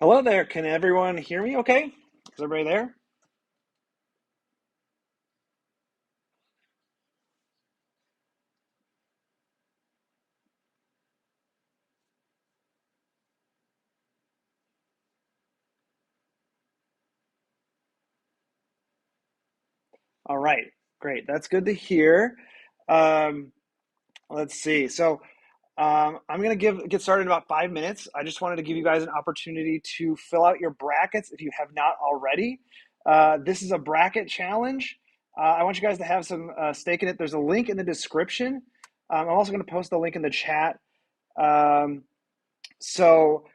Hello there. Can everyone hear me okay? Is everybody there? All right. Great. That's good to hear. Um, let's see. I'm going to get started in about 5 minutes. I just wanted to give you guys an opportunity to fill out your brackets if you have not already. This is a bracket challenge. I want you guys to have some stake in it. There's a link in the description. I'm also going to post the link in the chat. Um, So,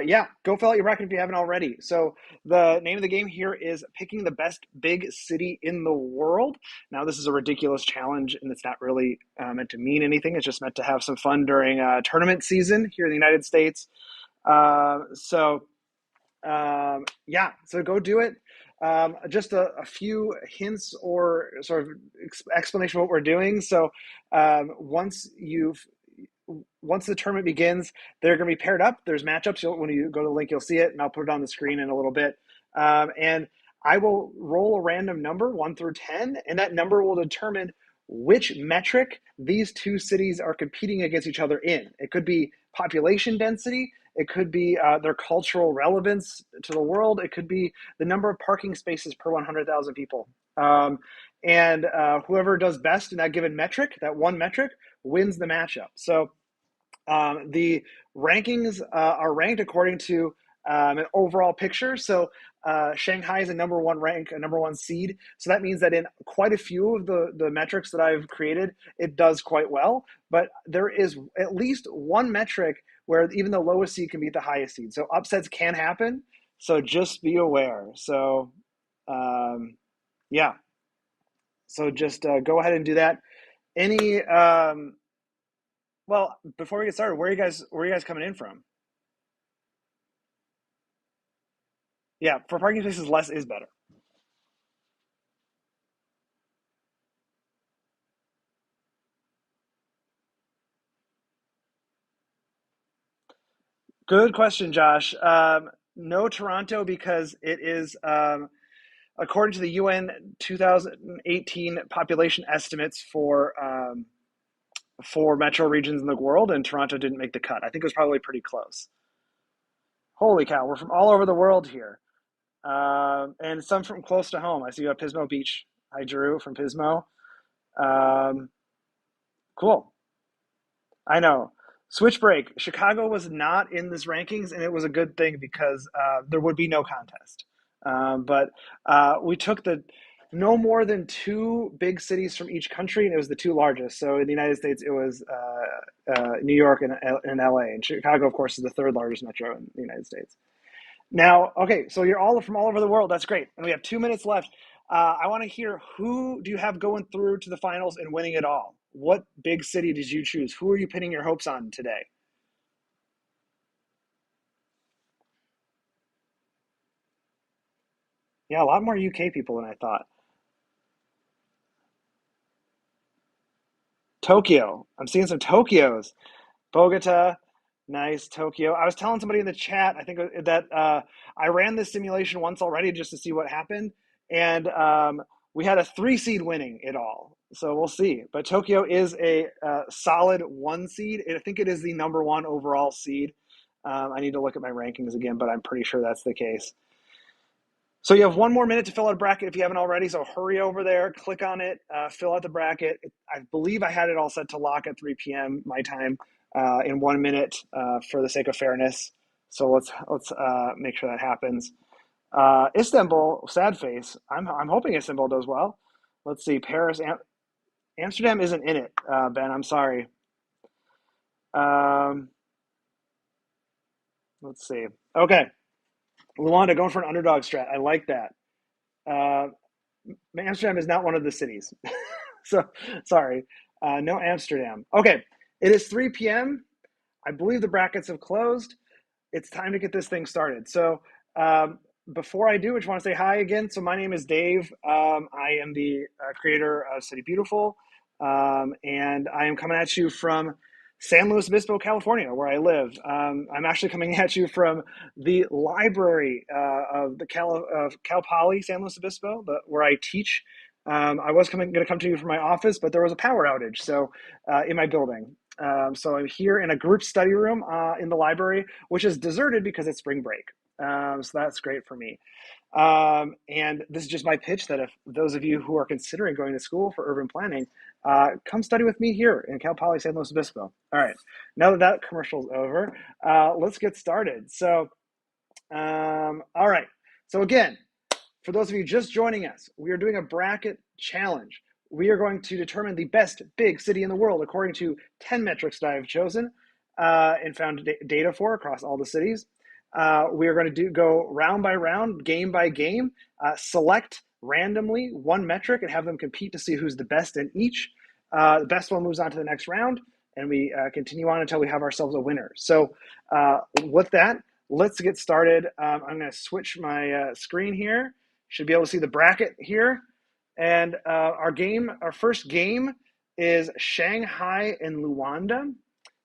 yeah, go fill out your bracket if you haven't already. So, the name of the game here is picking the best big city in the world. Now, this is a ridiculous challenge, and it's not really meant to mean anything. It's just meant to have some fun during tournament season here in the United States. Yeah, so go do it. Just a few hints or sort of explanation of what we're doing. So, um, once you've once the tournament begins, they're going to be paired up. There's matchups. When you go to the link, you'll see it, and I'll put it on the screen in a little bit. And I will roll a random number, 1 through 10, and that number will determine which metric these two cities are competing against each other in. It could be population density. It could be their cultural relevance to the world. It could be the number of parking spaces per 100,000 people. And whoever does best in that given metric, that one metric, wins the matchup. So the rankings are ranked according to an overall picture. So Shanghai is a number one rank, a number one seed. So that means that in quite a few of the metrics that I've created, it does quite well. But there is at least one metric where even the lowest seed can beat the highest seed. So upsets can happen. So just be aware. So yeah. So just go ahead and do that. Any Well, before we get started, where are you guys coming in from? Yeah, for parking spaces, less is better. Good question, Josh. No Toronto because it is according to the UN 2018 population estimates for metro regions in the world, and Toronto didn't make the cut. I think it was probably pretty close. Holy cow, we're from all over the world here, and some from close to home. I see you at Pismo Beach. Hi, Drew from Pismo. Um, cool. I know. Switch break. Chicago was not in this rankings, and it was a good thing because there would be no contest. But we took the no more than two big cities from each country, and it was the two largest. So in the United States, it was New York and LA, and Chicago, of course, is the third largest metro in the United States. Now, okay, so you're all from all over the world. That's great, and we have 2 minutes left. I want to hear who do you have going through to the finals and winning it all? What big city did you choose? Who are you pinning your hopes on today? Yeah, a lot more UK people than I thought. Tokyo. I'm seeing some Tokyos. Bogota, nice. Tokyo. I was telling somebody in the chat, I think that I ran this simulation once already just to see what happened, and we had a three seed winning it all. So we'll see. But Tokyo is a solid one seed. I think it is the number one overall seed. I need to look at my rankings again, but I'm pretty sure that's the case. So you have 1 more minute to fill out a bracket if you haven't already. So hurry over there, click on it, fill out the bracket. I believe I had it all set to lock at 3 p.m. my time in 1 minute for the sake of fairness. So let's make sure that happens. Istanbul, sad face. I'm hoping Istanbul does well. Let's see. Paris, Amsterdam isn't in it. Ben, I'm sorry. Um, let's see. Okay, Luanda going for an underdog strat. I like that. Uh, Amsterdam is not one of the cities. So sorry. No Amsterdam. Okay. It is 3 p.m. I believe the brackets have closed. It's time to get this thing started. So before I do, I just want to say hi again. So my name is Dave. I am the creator of City Beautiful. And I am coming at you from San Luis Obispo, California, where I live. I'm actually coming at you from the library of the Cal Poly San Luis Obispo, where I teach. I was going to come to you from my office, but there was a power outage, so in my building. So I'm here in a group study room in the library, which is deserted because it's spring break. So that's great for me. And this is just my pitch that if those of you who are considering going to school for urban planning, come study with me here in Cal Poly San Luis Obispo. All right, now that that commercial's over, let's get started. So, all right. So again, for those of you just joining us, we are doing a bracket challenge. We are going to determine the best big city in the world according to 10 metrics that I have chosen and found data for across all the cities. We are going to go round by round, game by game, select randomly one metric and have them compete to see who's the best in each. The best one moves on to the next round, and we continue on until we have ourselves a winner. So with that, let's get started. I'm going to switch my screen here. Should be able to see the bracket here. And our first game is Shanghai and Luanda.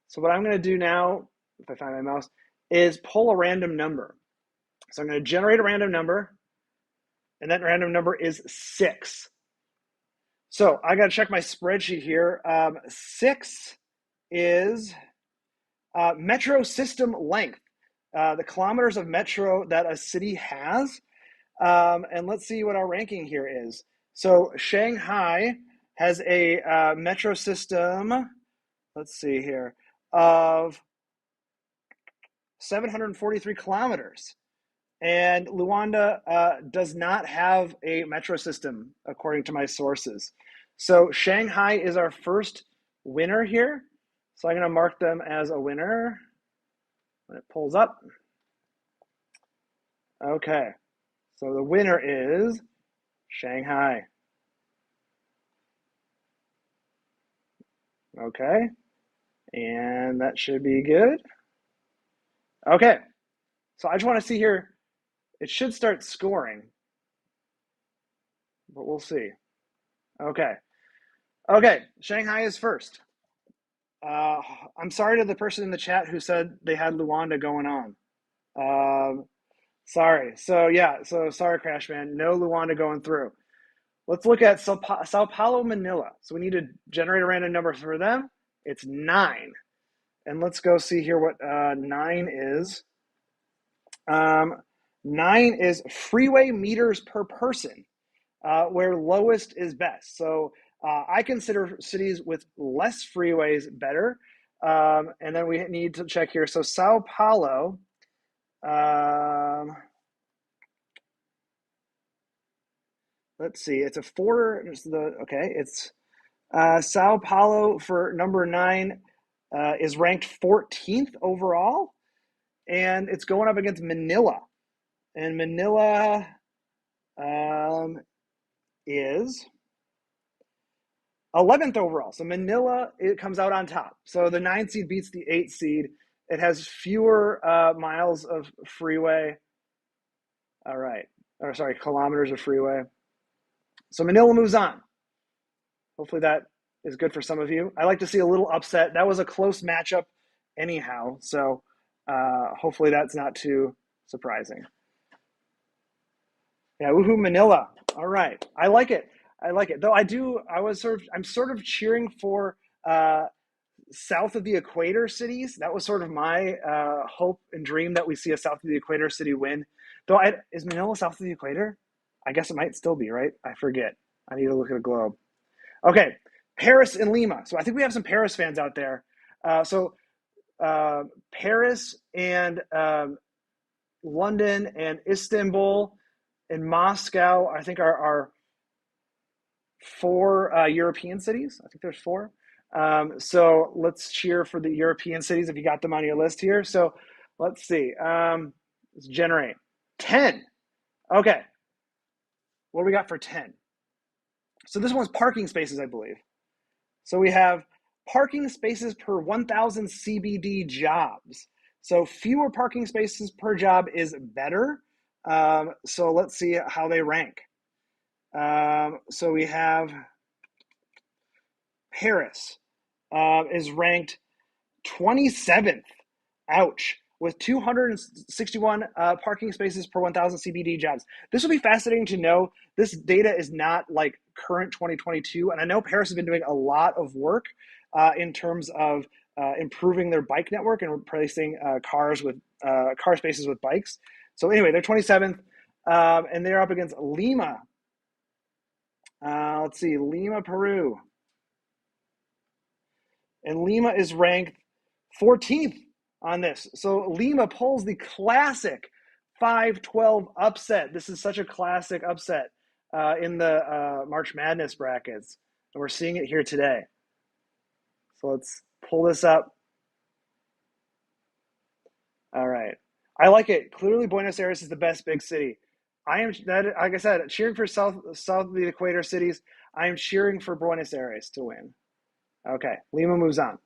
So what I'm going to do now, if I find my mouse, is pull a random number. So I'm going to generate a random number, and that random number is 6. So I got to check my spreadsheet here. 6 is metro system length, the kilometers of metro that a city has. And let's see what our ranking here is. So Shanghai has a metro system, let's see here, of 743 kilometers. And Luanda does not have a metro system, according to my sources. So Shanghai is our first winner here. So I'm going to mark them as a winner when it pulls up. Okay, so the winner is Shanghai. Okay, and that should be good. Okay, so I just want to see here. It should start scoring, but we'll see. Okay, Shanghai is first. I'm sorry to the person in the chat who said they had Luanda going on. Sorry. So yeah, so sorry, Crashman. No Luanda going through. Let's look at Sao Paulo, Manila. So we need to generate a random number for them. It's 9. And let's go see here what 9 is. 9 is freeway meters per person, where lowest is best. So I consider cities with less freeways better. And then we need to check here. So Sao Paulo, let's see, it's a 4. It's Sao Paulo for number 9 is ranked 14th overall, and it's going up against Manila. And Manila is 11th overall. So Manila, it comes out on top. So the 9 seed beats the 8 seed. It has fewer miles of freeway. All right. Or sorry, kilometers of freeway. So Manila moves on. Hopefully that is good for some of you. I like to see a little upset. That was a close matchup anyhow. So hopefully that's not too surprising. Yeah, woohoo, Manila. All right. I like it. Though I'm sort of cheering for south of the equator cities. That was sort of my hope and dream that we see a south of the equator city win. Though is Manila south of the equator? I guess it might still be, right? I forget. I need to look at a globe. Okay, Paris and Lima. So I think we have some Paris fans out there. Paris and London and Istanbul and Moscow, I think are 4 European cities. I think there's 4. So let's cheer for the European cities if you got them on your list here. So let's see. Let's generate 10. Okay. What do we got for 10? So this one's parking spaces, I believe. So we have parking spaces per 1,000 CBD jobs. So fewer parking spaces per job is better. So let's see how they rank. So we have Paris is ranked 27th. Ouch. With 261 parking spaces per 1,000 CBD jobs. This will be fascinating to know. This data is not like current 2022. And I know Paris has been doing a lot of work in terms of improving their bike network and replacing car spaces with bikes. So anyway, they're 27th, and they're up against Lima. Let's see, Lima, Peru. And Lima is ranked 14th on this. So Lima pulls the classic 5-12 upset. This is such a classic upset in the March Madness brackets. And we're seeing it here today. So let's pull this up. All right. I like it. Clearly, Buenos Aires is the best big city. I am, like I said, cheering for south of the equator cities. I am cheering for Buenos Aires to win. Okay, Lima moves on.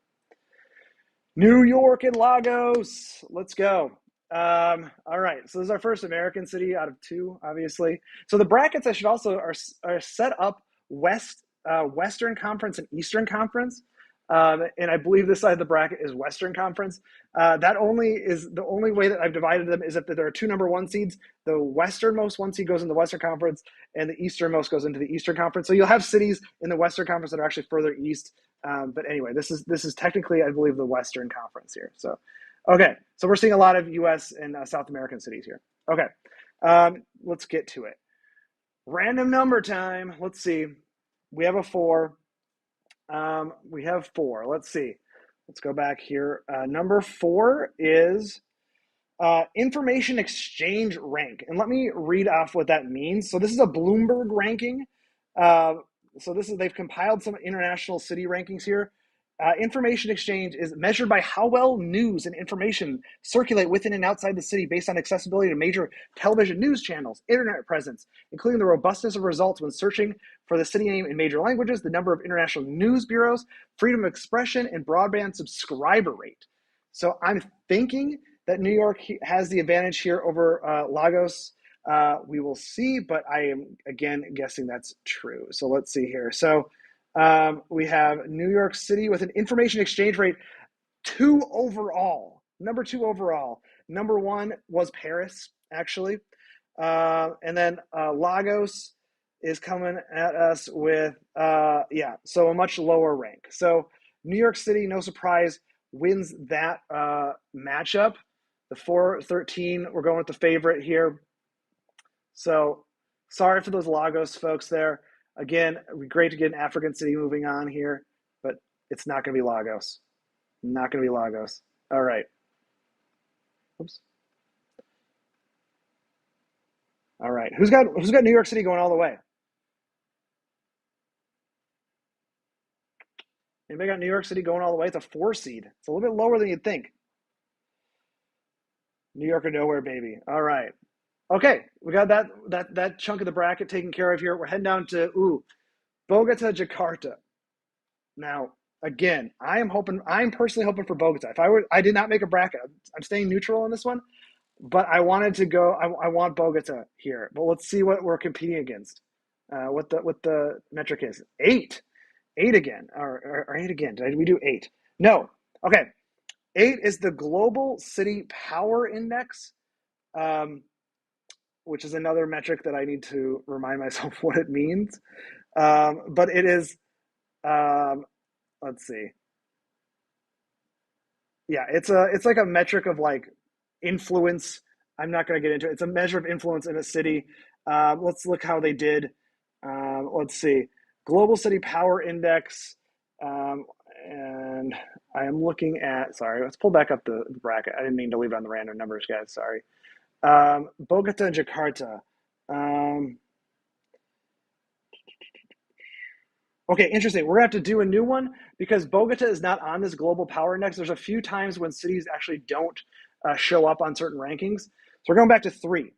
New York and Lagos. Let's go. All right, so this is our first American city out of two, obviously. So the brackets I should also are set up Western Conference and Eastern Conference. And I believe this side of the bracket is Western Conference. That only is the only way that I've divided them is that there are two number one seeds. The westernmost one seed goes into the Western Conference, and the easternmost goes into the Eastern Conference. So you'll have cities in the Western Conference that are actually further east. But anyway, this is technically, I believe, the Western Conference here. So, okay, so we're seeing a lot of U.S. and South American cities here. Okay, let's get to it. Random number time. Let's see. We have a 4. We have 4. Let's see. Let's go back here. Number 4 is information exchange rank. And let me read off what that means. So this is a Bloomberg ranking. So they've compiled some international city rankings here. Information exchange is measured by how well news and information circulate within and outside the city based on accessibility to major television news channels, internet presence, including the robustness of results when searching for the city name in major languages, the number of international news bureaus, freedom of expression, and broadband subscriber rate. So I'm thinking that New York has the advantage here over Lagos. We will see, but I am, again, guessing that's true. So let's see here. So we have New York City with an information exchange rate 2 overall. Number 2 overall. Number 1 was Paris, actually. And then Lagos is coming at us with, so a much lower rank. So New York City, no surprise, wins that matchup. The 4-13, we're going with the favorite here. So sorry for those Lagos folks there. Again, it would be great to get an African city moving on here, but it's not going to be Lagos. Not going to be Lagos. All right. Oops. All right. Who's got New York City going all the way? Anybody got New York City going all the way? It's a 4 seed. It's a little bit lower than you'd think. New York or nowhere, baby. All right. Okay, we got that chunk of the bracket taken care of here. We're heading down to Bogota, Jakarta. Now, again, I'm personally hoping for Bogota. I did not make a bracket. I'm staying neutral on this one, but I wanted to go. I want Bogota here. But let's see what we're competing against. What the metric is? 8 again, or 8 again. Did we do 8? No. Okay. 8 is the Global City Power Index. Which is another metric that I need to remind myself what it means. But it is, let's see. Yeah, it's like a metric of like influence. I'm not going to get into it. It's a measure of influence in a city. Let's look how they did. Let's see. Global City Power Index. And I am looking at, sorry, let's pull back up the bracket. I didn't mean to leave it on the random numbers, guys. Sorry. Bogota and Jakarta. Okay, interesting. We're going to have to do a new one because Bogota is not on this global power index. There's a few times when cities actually don't show up on certain rankings. So we're going back to 3.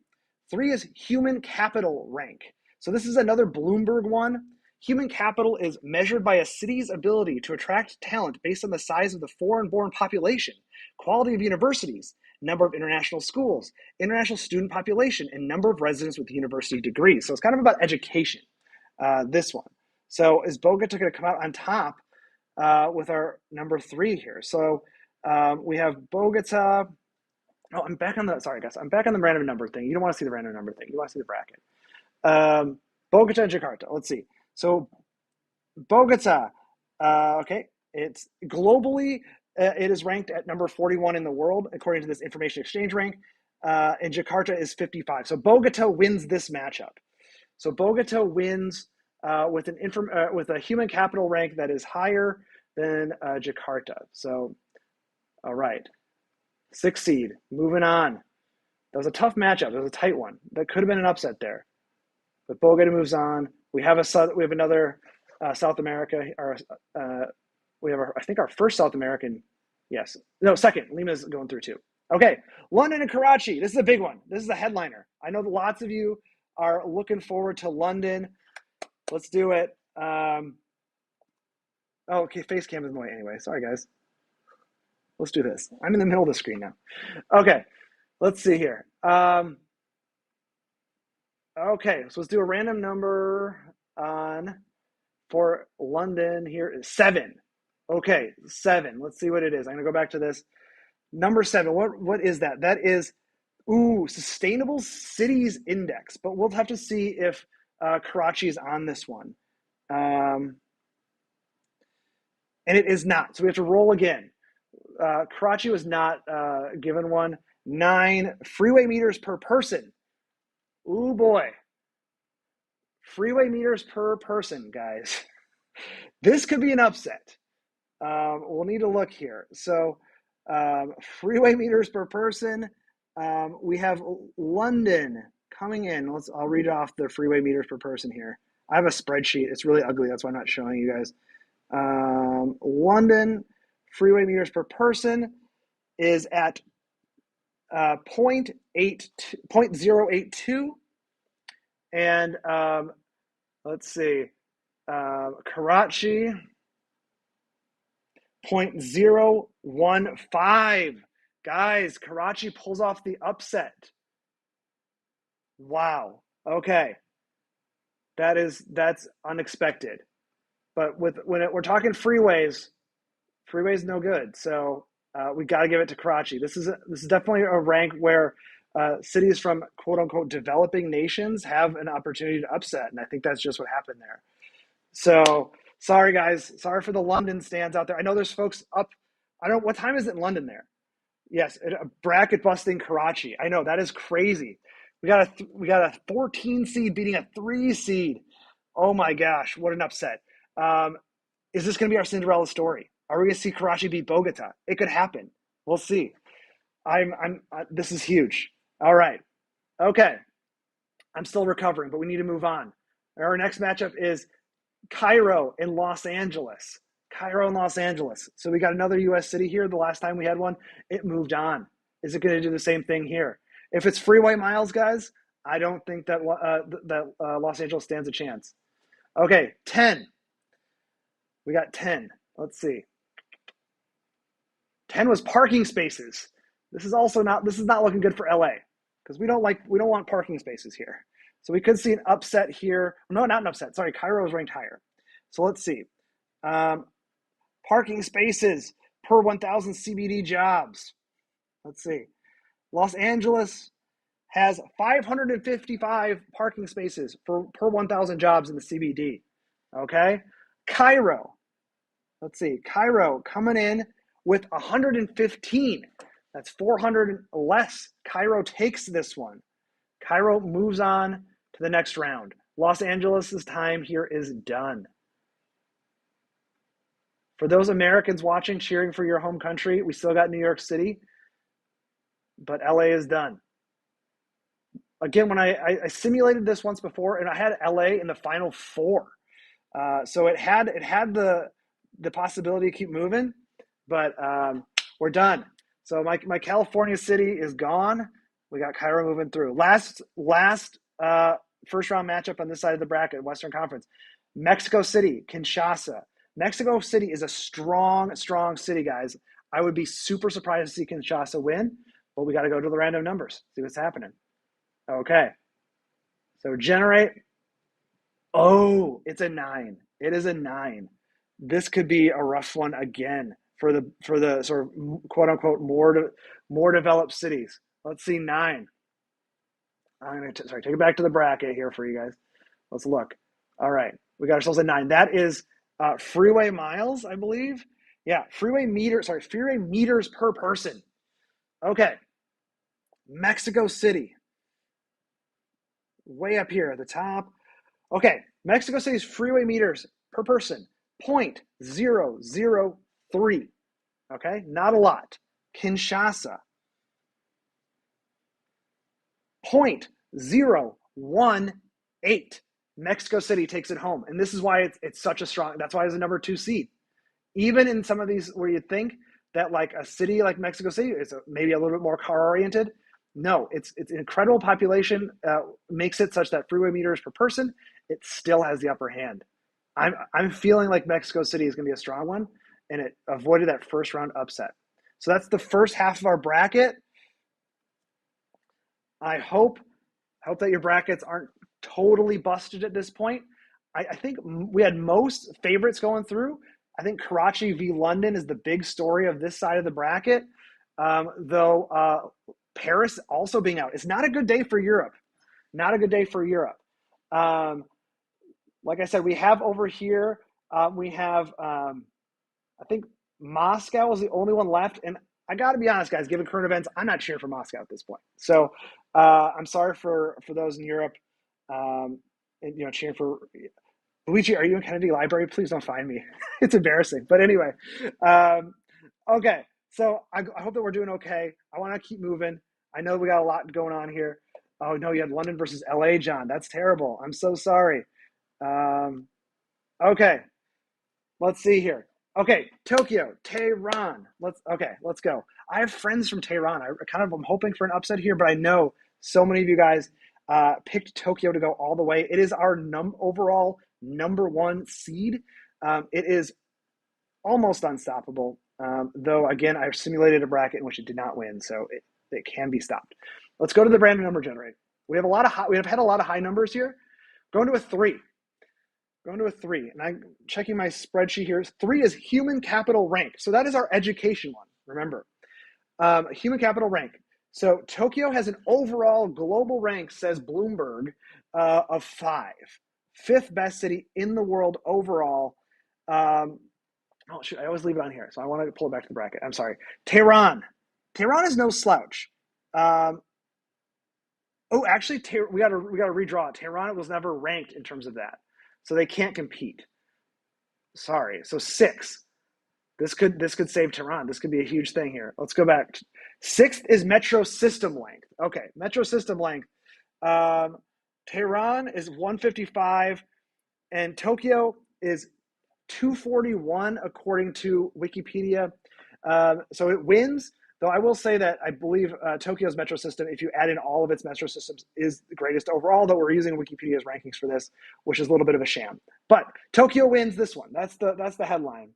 3 is human capital rank. So this is another Bloomberg one. Human capital is measured by a city's ability to attract talent based on the size of the foreign-born population, quality of universities, number of international schools, international student population, and number of residents with university degrees. So it's kind of about education, this one. So is Bogota going to come out on top with our number 3 here? So We have Bogota. Oh, I'm back on the, sorry guys, I'm back on the random number thing. You don't want to see the random number thing. You want to see the bracket. Bogota and Jakarta. Let's see. So Bogota, okay, it's globally, it is ranked at number 41 in the world, according to this information exchange rank, and Jakarta is 55. So Bogota wins this matchup. So Bogota wins with with a human capital rank that is higher than Jakarta. So, all right, 6th seed, moving on. That was a tough matchup. That was a tight one. That could have been an upset there, but Bogota moves on. We have another South America, or we have I think our first South American. Yes, no, second. Lima's going through too. Okay, London and Karachi. This is a big one. This is a headliner. I know that lots of you are looking forward to London. Let's do it. Oh, okay, face cam is in the way anyway. Sorry, guys. Let's do this. I'm in the middle of the screen now. Okay, let's see here. Okay, so let's do a random number for London here is 7. Okay, 7. Let's see what it is. I'm gonna go back to this. Number 7. What is that? That is Sustainable Cities Index. But we'll have to see if Karachi is on this one. And it is not. So we have to roll again. Karachi was not given one. 9 freeway meters per person. Ooh boy. Freeway meters per person, guys. This could be an upset. We'll need to look here. So freeway meters per person. We have London coming in. I'll read off the freeway meters per person here. I have a spreadsheet. It's really ugly. That's why I'm not showing you guys. London freeway meters per person is at 0.082. And let's see, Karachi, 0.015. Guys, Karachi pulls off the upset. Wow. Okay. That's unexpected. But when we're talking freeways no good. So we got to give it to Karachi. This is definitely a rank where cities from quote unquote developing nations have an opportunity to upset, and I think that's just what happened there. So sorry guys, sorry for the London stands out there. I know there's folks up. I don't know what time is it in London there. Yes, a bracket busting Karachi. I know that is crazy. We got a 14 seed beating a 3 seed. Oh my gosh, what an upset. Is this going to be our Cinderella story? Are we going to see Karachi beat Bogota? It could happen. We'll see. This is huge. All right. Okay. I'm still recovering, but we need to move on. Our next matchup is Cairo and Los Angeles. Cairo and Los Angeles. So we got another U.S. city here. The last time we had one, it moved on. Is it going to do the same thing here? If it's freeway miles, guys, I don't think that Los Angeles stands a chance. Okay, 10. We got 10. Let's see. 10 was parking spaces. This is not looking good for LA because we don't want parking spaces here. So we could see an upset here. No, not an upset. Sorry, Cairo is ranked higher. So let's see. Parking spaces per 1,000 CBD jobs. Let's see. Los Angeles has 555 parking spaces per 1,000 jobs in the CBD. Okay. Cairo. Let's see. Cairo coming in with 115. That's 400 less. Cairo takes this one. Cairo moves on to the next round. Los Angeles' time here is done. For those Americans watching, cheering for your home country, we still got New York City, but LA is done. Again, when I simulated this once before, and I had LA in the final 4. So it had the possibility to keep moving, but we're done. So my California city is gone. We got Cairo moving through. Last first round matchup on this side of the bracket, Western Conference. Mexico City, Kinshasa. Mexico City is a strong city, guys. I would be super surprised to see Kinshasa win, but we got to go to the random numbers, see what's happening. Okay. So generate. Oh, it's a 9. It is a 9. This could be a rough one again. for the sort of quote unquote more developed cities. Let's see 9. I'm going to take it back to the bracket here for you guys. Let's look. All right, we got ourselves a 9. That is freeway miles, I believe. Yeah, freeway meters per person. Okay, Mexico City, way up here at the top. Okay, Mexico City's freeway meters per person, 0.003. Okay, not a lot. Kinshasa, 0.018. Mexico City takes it home. And this is why it's such a strong, that's why it's a number 2 seed. Even in some of these where you think that like a city like Mexico City is maybe a little bit more car oriented. No, it's an incredible population, makes it such that freeway meters per person, it still has the upper hand. I'm feeling like Mexico City is going to be a strong one, and it avoided that first round upset. So that's the first half of our bracket. I hope that your brackets aren't totally busted at this point. I think we had most favorites going through. I think Karachi v. London is the big story of this side of the bracket, though Paris also being out. It's not a good day for Europe. Not a good day for Europe. Like I said, we have over here, we have, I think Moscow is the only one left. And I got to be honest, guys, given current events, I'm not cheering for Moscow at this point. So I'm sorry for those in Europe, and, cheering for Luigi. Are you in Kennedy Library? Please don't find me. It's embarrassing. But anyway, okay. So I hope that we're doing okay. I want to keep moving. I know we got a lot going on here. Oh no, you had London versus LA, John. That's terrible. I'm so sorry. Okay, let's see here. Okay, Tokyo, Tehran. Let's go. I have friends from Tehran. I'm hoping for an upset here, but I know so many of you guys picked Tokyo to go all the way. It is our overall number 1 seed. It is almost unstoppable. Though again, I've simulated a bracket in which it did not win, so it can be stopped. Let's go to the random number generator. We have had a lot of high numbers here. Going to a 3. Going to a 3, and I'm checking my spreadsheet here. 3 is human capital rank. So that is our education one, remember. Human capital rank. So Tokyo has an overall global rank, says Bloomberg, of 5. 5th best city in the world overall. Oh, shoot, I always leave it on here, so I want to pull it back to the bracket. I'm sorry. Tehran. Tehran is no slouch. Actually, we got to redraw. Tehran was never ranked in terms of that. So they can't compete. Sorry. So 6. This could save Tehran. This could be a huge thing here. Let's go back. 6th is metro system length. Okay, metro system length. Tehran is 155, and Tokyo is 241 according to Wikipedia. So it wins. Though I will say that I believe Tokyo's metro system, if you add in all of its metro systems, is the greatest overall, though we're using Wikipedia's rankings for this, which is a little bit of a sham. But Tokyo wins this one. That's the headline.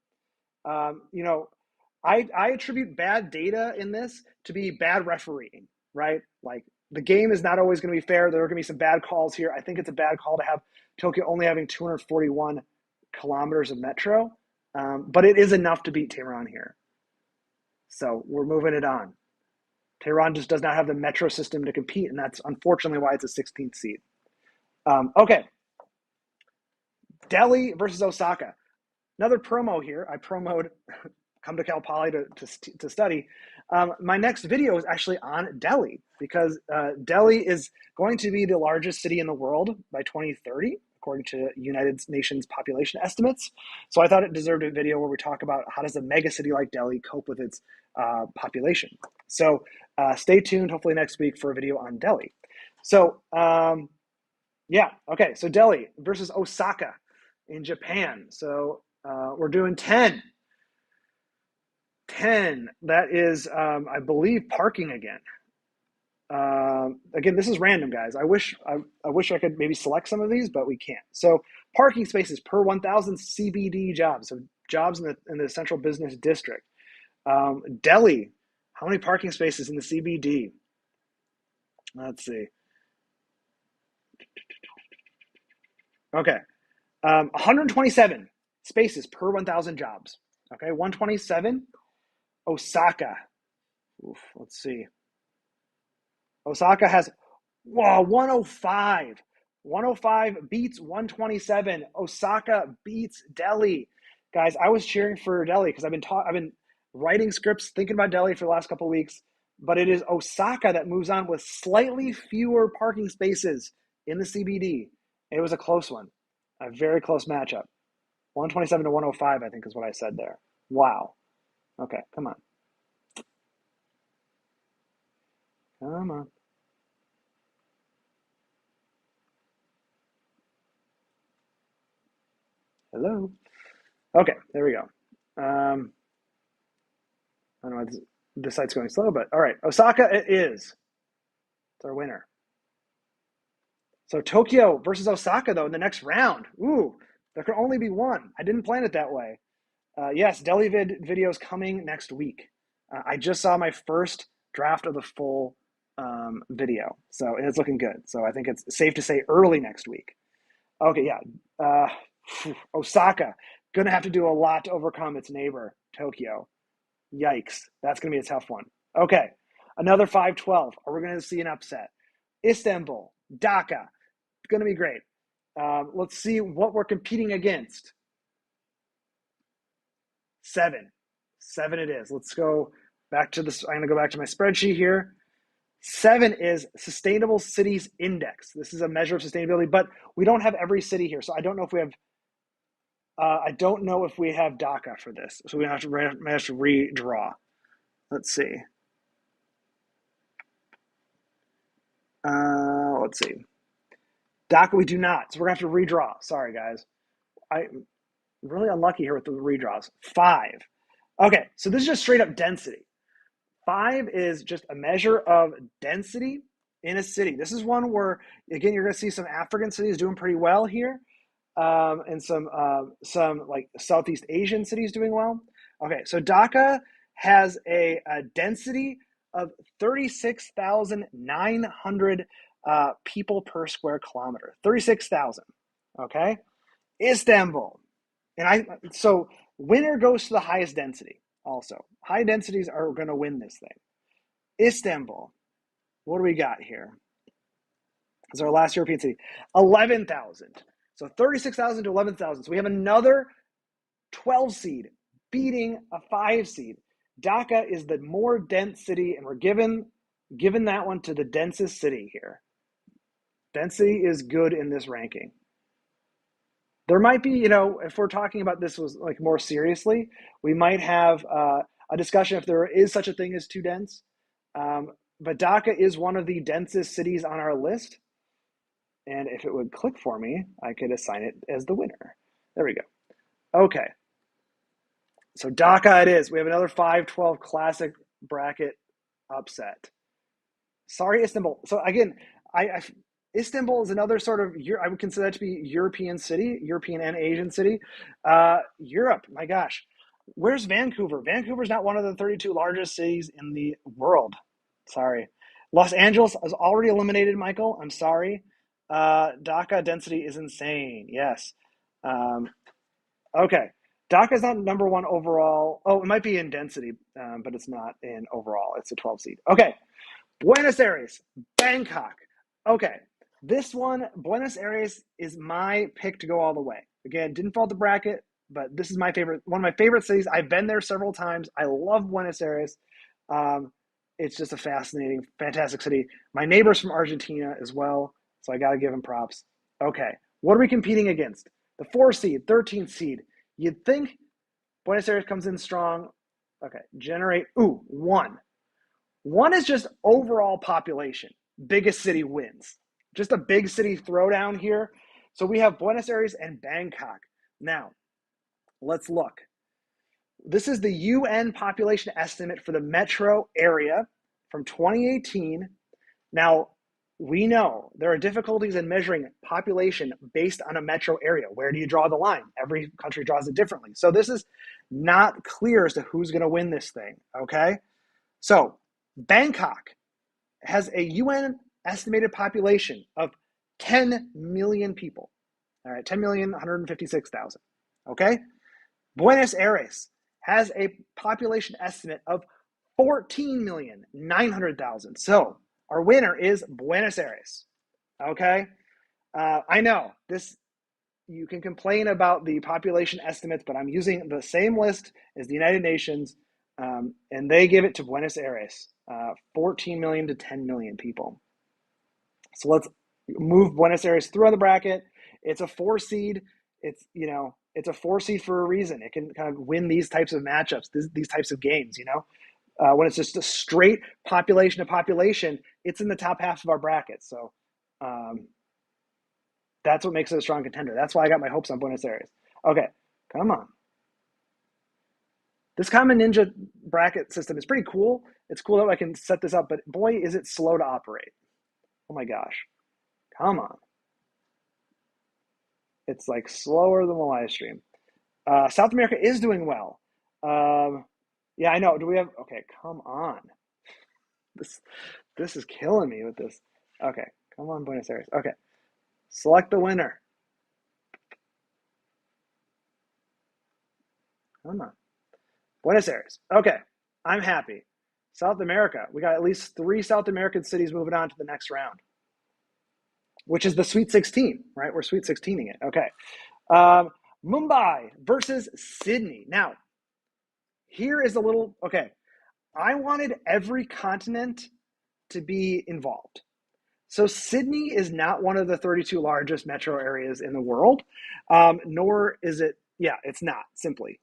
I attribute bad data in this to be bad refereeing, right? Like the game is not always going to be fair. There are going to be some bad calls here. I think it's a bad call to have Tokyo only having 241 kilometers of metro, but it is enough to beat Tehran here. So we're moving it on. Tehran just does not have the metro system to compete, and that's unfortunately why it's a 16th seed. Okay. Delhi versus Osaka. Another promo here. I promoted come to Cal Poly to study. My next video is actually on Delhi, because Delhi is going to be the largest city in the world by 2030, according to United Nations population estimates. So I thought it deserved a video where we talk about how does a mega city like Delhi cope with its population. So stay tuned, hopefully next week, for a video on Delhi. So yeah, okay, so Delhi versus Osaka in Japan. So we're doing 10. 10, that is, I believe, parking again. Again, this is random, guys. I wish I could maybe select some of these, but we can't. So parking spaces per 1,000 CBD jobs, so jobs in the central business district. Delhi, how many parking spaces in the CBD? Let's see. Okay, 127 spaces per 1,000 jobs. Okay, 127. Osaka. Oof, let's see. Osaka has, whoa, 105. 105 beats 127. Osaka beats Delhi. Guys, I was cheering for Delhi because I've been writing scripts, thinking about Delhi for the last couple of weeks, but it is Osaka that moves on with slightly fewer parking spaces in the CBD. It was a close one, a very close matchup. 127 to 105, I think is what I said there. Wow. Okay, come on. Come on. Hello. Okay, there we go. I don't know, this site's going slow, but all right. Osaka it is. It's our winner. So Tokyo versus Osaka, though, in the next round. Ooh, there can only be one. I didn't plan it that way. Yes, Delhi videos coming next week. I just saw my first draft of the full video, so it's looking good. So I think it's safe to say early next week. Okay, yeah. Osaka, gonna have to do a lot to overcome its neighbor, Tokyo. Yikes. That's going to be a tough one. Okay. Another 5-12. Are we going to see an upset? Istanbul, Dhaka. It's going to be great. Let's see what we're competing against. 7. 7 it is. Let's go back to this. I'm going to go back to my spreadsheet here. 7 is Sustainable Cities Index. This is a measure of sustainability, but we don't have every city here. So I don't know if we have Dhaka for this. So we have to redraw. Let's see. Let's see. Dhaka, we do not. So we're going to have to redraw. Sorry, guys. I'm really unlucky here with the redraws. 5. Okay, so this is just straight up density. 5 is just a measure of density in a city. This is one where, again, you're going to see some African cities doing pretty well here, and some like Southeast Asian cities doing well. Okay, so Dhaka has a density of 36,900 people per square kilometer. 36,000. Okay, Istanbul, so winner goes to the highest density. Also, high densities are going to win this thing. Istanbul, what do we got here? This is our last European city. 11,000. So 36,000 to 11,000. So we have another 12 seed beating a 5 seed. Dhaka is the more dense city, and we're given that one to the densest city here. Density is good in this ranking. There might be, if we're talking about this was like more seriously, we might have a discussion if there is such a thing as too dense. But Dhaka is one of the densest cities on our list. And if it would click for me, I could assign it as the winner. There we go. Okay. So Dhaka it is. We have another 5-12 classic bracket upset. Sorry, Istanbul. So again, Istanbul is another sort of, I would consider that to be European city, European and Asian city. Europe, my gosh. Where's Vancouver? Vancouver's not one of the 32 largest cities in the world. Sorry. Los Angeles is already eliminated, Michael. I'm sorry. Dhaka density is insane. Yes. Okay. Dhaka is not number one overall. Oh, it might be in density, but it's not in overall. It's a 12 seed. Okay. Buenos Aires, Bangkok. Okay. This one, Buenos Aires, is my pick to go all the way. Again, didn't fall the bracket, but this is my favorite, one of my favorite cities. I've been there several times. I love Buenos Aires. It's just a fascinating, fantastic city. My neighbor's from Argentina as well, so I got to give him props. Okay, what are we competing against? The 4 seed, 13th seed. You'd think Buenos Aires comes in strong. Okay, generate, 1. 1 is just overall population. Biggest city wins. Just a big city throwdown here. So we have Buenos Aires and Bangkok. Now, let's look. This is the UN population estimate for the metro area from 2018. Now, we know there are difficulties in measuring population based on a metro area. Where do you draw the line? Every country draws it differently. So this is not clear as to who's going to win this thing, okay? So Bangkok has a UN estimated population of 10 million people. All right, 10,156,000. Okay? Buenos Aires has a population estimate of 14,900,000. So our winner is Buenos Aires. Okay, I know this. You can complain about the population estimates, but I'm using the same list as the United Nations, and they give it to Buenos Aires, 14 million to 10 million people. So let's move Buenos Aires through on the bracket. It's a 4 seed. It's a 4 seed for a reason. It can kind of win these types of matchups, these types of games. When it's just a straight population to population, it's in the top half of our bracket. So that's what makes it a strong contender. That's why I got my hopes on Buenos Aires. Okay, come on. This Common Ninja bracket system is pretty cool. It's cool that I can set this up, but boy, is it slow to operate. Oh my gosh. Come on. It's like slower than the live stream. South America is doing well. Yeah, I know. Do we have? Okay, come on. This is killing me with this. Okay, come on, Buenos Aires. Okay, select the winner. Come on, Buenos Aires. Okay, I'm happy. South America. We got at least 3 South American cities moving on to the next round, which is the Sweet 16, right? We're Sweet 16ing it. Okay. Mumbai versus Sydney. Now, here is a little, okay. I wanted every continent to be involved. So Sydney is not one of the 32 largest metro areas in the world, nor is it, yeah, it's not, simply.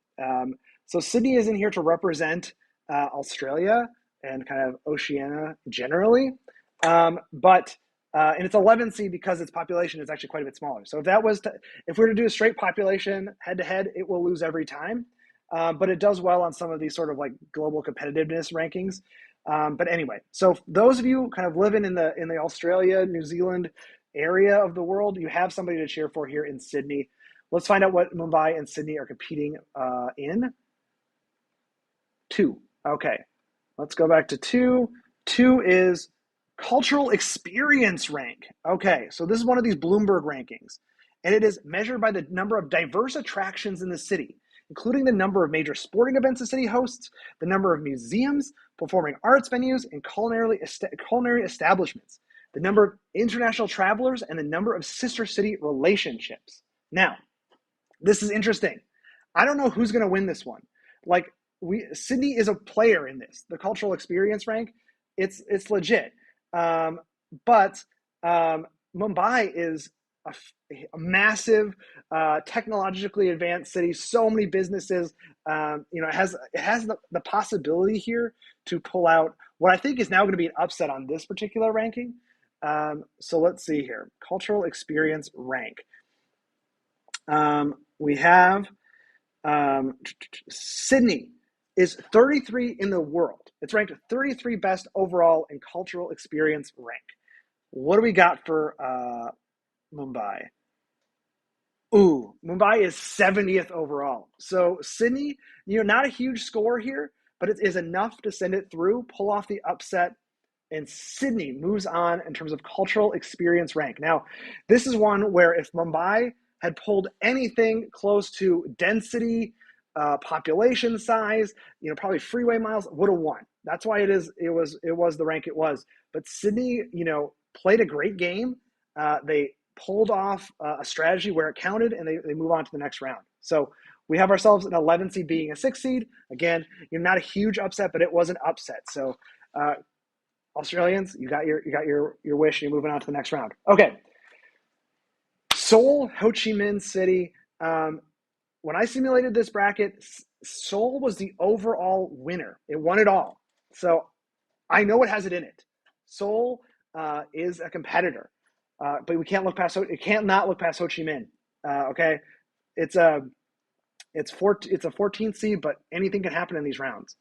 So Sydney is in here to represent Australia and kind of Oceania generally, and it's 11C because its population is actually quite a bit smaller. So if we were to do a straight population head-to-head, it will lose every time. But it does well on some of these sort of like global competitiveness rankings. But anyway, so those of you kind of living in the Australia, New Zealand area of the world, you have somebody to cheer for here in Sydney. Let's find out what Mumbai and Sydney are competing in. 2. Okay, let's go back to 2. 2 is cultural experience rank. Okay, so this is one of these Bloomberg rankings, and it is measured by the number of diverse attractions in the city, including the number of major sporting events the city hosts, the number of museums, performing arts venues, and culinary establishments, the number of international travelers, and the number of sister city relationships. Now, this is interesting. I don't know who's going to win this one. Like, Sydney is a player in this. The cultural experience rank, it's legit. But Mumbai is a massive, technologically advanced city. So many businesses. It has the possibility here to pull out what I think is now going to be an upset on this particular ranking. So let's see here. Cultural experience rank. We have Sydney is 33 in the world. It's ranked 33 best overall in cultural experience rank. What do we got for Mumbai? Ooh, Mumbai is 70th overall. So Sydney, not a huge score here, but it is enough to send it through, pull off the upset, and Sydney moves on in terms of cultural experience rank. Now, this is one where if Mumbai had pulled anything close to density, population size, probably freeway miles, would have won. That's why it was the rank it was. But Sydney, played a great game. They pulled off a strategy where it counted, and they move on to the next round. So we have ourselves an 11 seed being a 6 seed. Again, not a huge upset, but it was an upset. So Australians, you got your wish, and you're moving on to the next round. Okay. Seoul, Ho Chi Minh City. When I simulated this bracket, Seoul was the overall winner. It won it all. So I know it has it in it. Seoul is a competitor, but we can't look past. It can't not look past Ho Chi Minh. Okay, it's a 14th seed, but anything can happen in these rounds,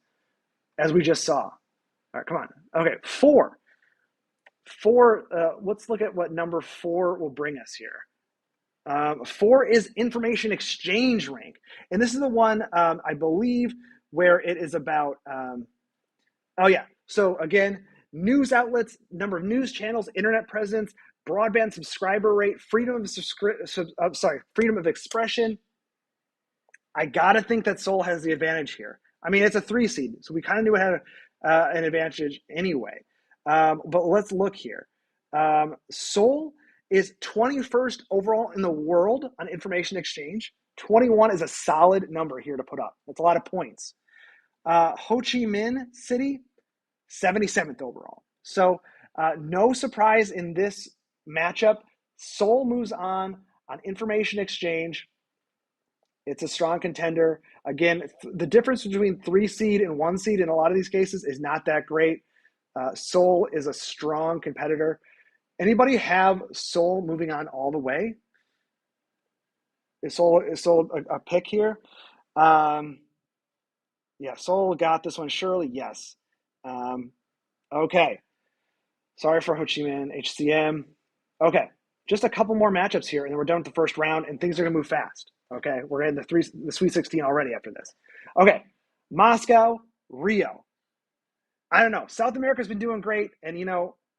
as we just saw. All right, come on. Okay, 4. Let's look at what number 4 will bring us here. 4 is information exchange rank. And this is the one, I believe, where it is about, so again, news outlets, number of news channels, internet presence, broadband subscriber rate, freedom of expression, I got to think that Seoul has the advantage here. I mean, it's a 3 seed, so we kind of knew it had an advantage anyway. But let's look here. Seoul is 21st overall in the world on information exchange. 21 is a solid number here to put up. That's a lot of points. Ho Chi Minh City, 77th overall. So no surprise in this matchup. Seoul moves on information exchange. It's a strong contender. Again, the difference between 3 seed and 1 seed in a lot of these cases is not that great. Seoul is a strong competitor. Anybody have Seoul moving on all the way? Is Seoul a pick here? Yeah, Seoul got this one. Surely, yes. Okay. Sorry for Ho Chi Minh, HCM. Okay, just a couple more matchups here, and then we're done with the first round, and things are going to move fast. Okay, we're in the Sweet 16 already after this. Okay, Moscow, Rio. I don't know. South America's been doing great, and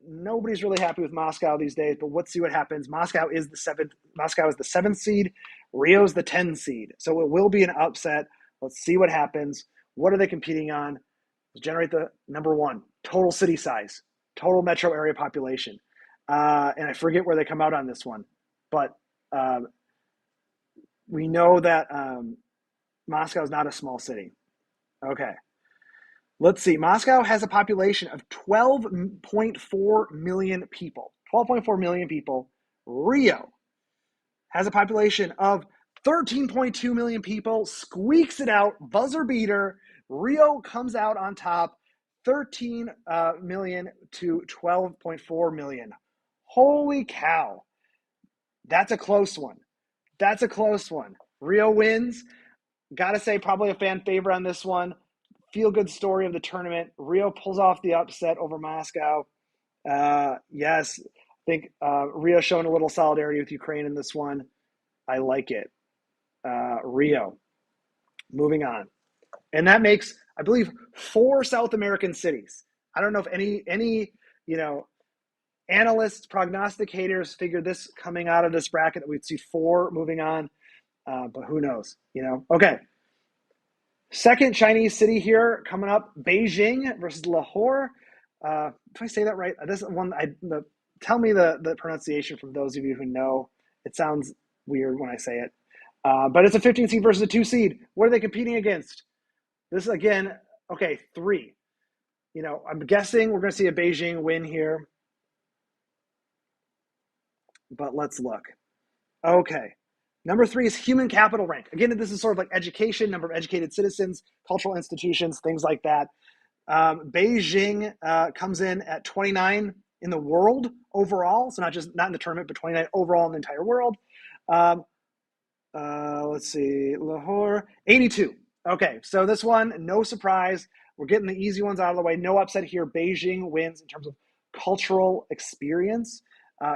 nobody's really happy with Moscow these days. But let's see what happens. Moscow is the seventh seed. Rio's the 10 seed, so it will be an upset. Let's see what happens. What are they competing on? Let's generate the number one total city size, total metro area population, and I forget where they come out on this one, but we know that Moscow is not a small city. Okay. Let's see. Moscow has a population of 12.4 million people. 12.4 million people. Rio has a population of 13.2 million people. Squeaks it out. Buzzer beater. Rio comes out on top. 13 million to 12.4 million. Holy cow. That's a close one. That's a close one. Rio wins. Gotta say, probably a fan favorite on this one. Feel-good story of the tournament. Rio pulls off the upset over Moscow. Yes, I think Rio showing a little solidarity with Ukraine in this one. I like it. Rio. Moving on. And that makes, I believe, 4 South American cities. I don't know if any analysts, prognosticators figured this coming out of this bracket that we'd see 4 moving on. But who knows, Okay. Second Chinese city here coming up, Beijing versus Lahore. If I say that right, this one. Tell me the pronunciation from those of you who know. It sounds weird when I say it, but it's a 15 seed versus a 2 seed. What are they competing against? This is again, okay, 3. I'm guessing we're going to see a Beijing win here, but let's look. Okay. Number 3 is human capital rank. Again, this is sort of like education, number of educated citizens, cultural institutions, things like that. Beijing comes in at 29 in the world overall, so not in the tournament, but 29 overall in the entire world. Let's see, Lahore, 82. Okay, so this one, no surprise. We're getting the easy ones out of the way. No upset here. Beijing wins in terms of cultural experience.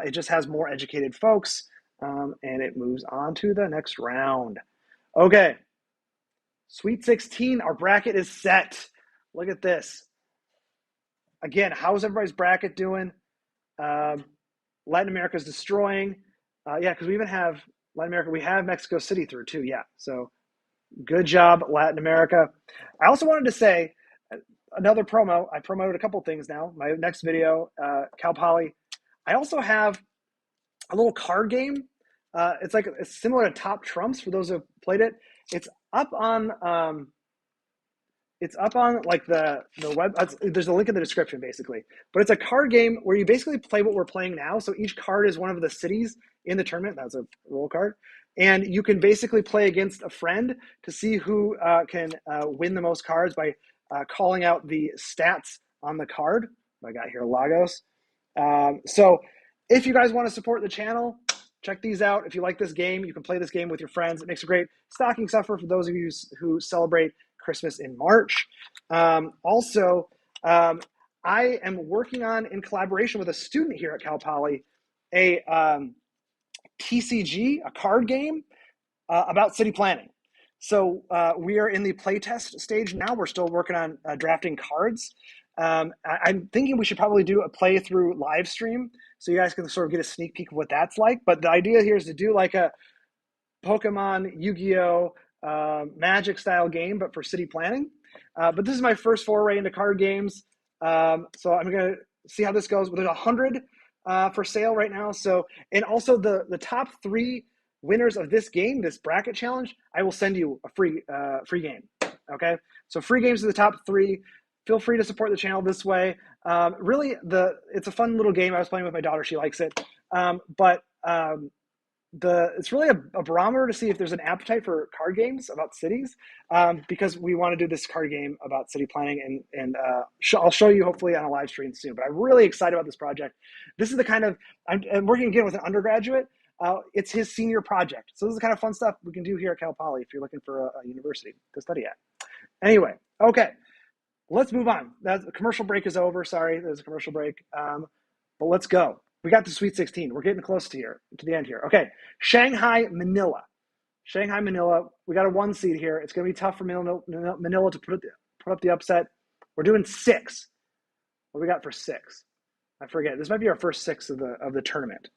It just has more educated folks. And it moves on to the next round. Okay. Sweet 16, our bracket is set. Look at this. Again, how's everybody's bracket doing? Latin America is destroying. Yeah, because we even have Latin America. We have Mexico City through too. Yeah, so good job, Latin America. I also wanted to say another promo. I promoted a couple things now. My next video, Cal Poly. I also have a little card game. It's similar to Top Trumps for those who have played it. It's up on like the web. There's a link in the description basically, but it's a card game where you basically play what we're playing now. So each card is one of the cities in the tournament. That's a roll card, and you can basically play against a friend to see who can win the most cards by calling out the stats on the card. I got here Lagos. So if you guys want to support the channel, check these out. If you like this game, you can play this game with your friends. It makes a great stocking stuffer for those of you who celebrate Christmas in March. Also, I am working on, in collaboration with a student here at Cal Poly, a TCG, a card game about city planning. So we are in the playtest stage now. We're still working on drafting cards. I'm thinking we should probably do a playthrough live stream so you guys can sort of get a sneak peek of what that's like. But the idea here is to do like a Pokemon, Yu-Gi-Oh, Magic style game, but for city planning. But this is my first foray into card games. So I'm going to see how this goes. There's 100 for sale right now. So, and also the top 3 winners of this game, this bracket challenge, I will send you a free game. Okay. So free games to the top 3. Feel free to support the channel this way. Really, it's a fun little game. I was playing with my daughter; she likes it. It's really a barometer to see if there's an appetite for card games about cities, because we want to do this card game about city planning, and I'll show you hopefully on a live stream soon. But I'm really excited about this project. This is the kind of I'm working again with an undergraduate. It's his senior project, so this is the kind of fun stuff we can do here at Cal Poly if you're looking for a university to study at. Anyway, okay. Let's move on. The commercial break is over. Sorry, there's a commercial break. But let's go. We got the Sweet 16. We're getting close to the end here. Okay, Shanghai, Manila. Shanghai, Manila. We got a 1 seed here. It's going to be tough for Manila to put up the upset. We're doing 6. What do we got for 6? I forget. This might be our first 6 of the tournament.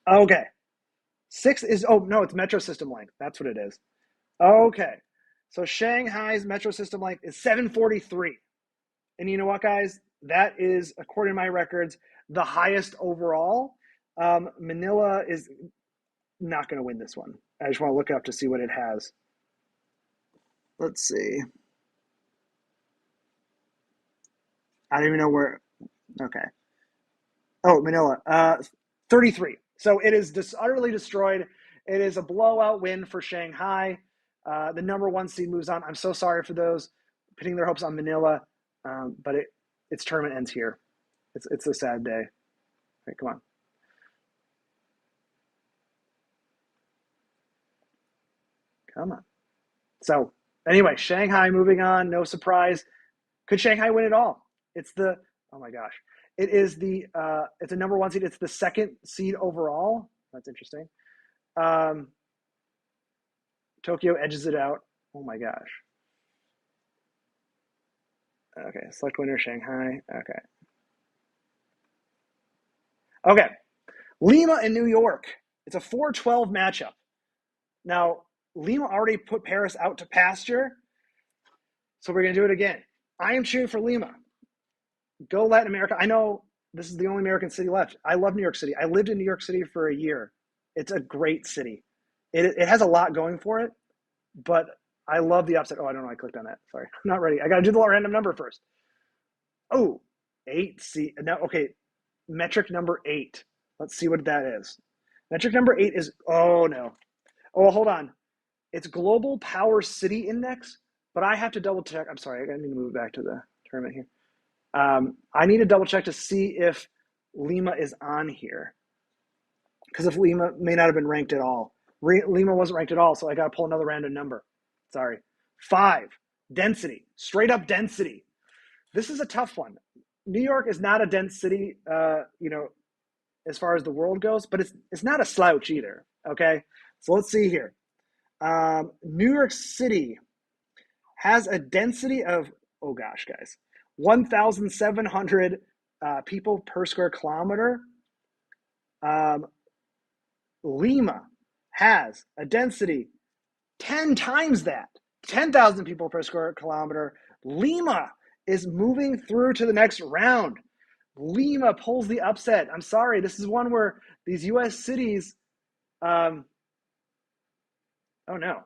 Okay, 6 is it's Metro System length. That's what it is. Okay. So Shanghai's metro system length is 743. And you know what, guys? That is, according to my records, the highest overall. Manila is not going to win this one. I just want to look it up to see what it has. Let's see. I don't even know where. Okay. Oh, Manila. 33. So it is utterly destroyed. It is a blowout win for Shanghai. The number 1 seed moves on. I'm so sorry for those pinning their hopes on Manila, but its tournament ends here. It's a sad day. Okay, come on. Come on. So anyway, Shanghai moving on. No surprise. Could Shanghai win it all? Oh my gosh. It's a number 1 seed. It's the 2nd seed overall. That's interesting. Tokyo edges it out. Oh my gosh. Okay, select winner, Shanghai. Okay. Lima and New York. It's a 4-12 matchup. Now, Lima already put Paris out to pasture, so we're going to do it again. I am cheering for Lima. Go Latin America. I know this is the only American city left. I love New York City. I lived in New York City for a year. It's a great city. It has a lot going for it, but I love the upset. Oh, I don't know. I clicked on that. Sorry. I'm not ready. I got to do the random number first. Oh, 8. See, now, okay. Metric number 8. Let's see what that is. Metric number 8 is, oh no. Oh, hold on. It's Global Power City Index, but I have to double check. I'm sorry. I need to move back to the tournament here. I need to double check to see if Lima is on here, because if Lima may not have been ranked at all. Lima wasn't ranked at all, so I got to pull another random number. Sorry. 5. Density. Straight up density. This is a tough one. New York is not a dense city, as far as the world goes, but it's not a slouch either. Okay, so let's see here. New York City has a density of, oh gosh, guys, 1,700 people per square kilometer. Lima has a density 10 times that, 10,000 people per square kilometer. Lima is moving through to the next round. Lima pulls the upset. I'm sorry, this is one where these U.S. cities, oh no.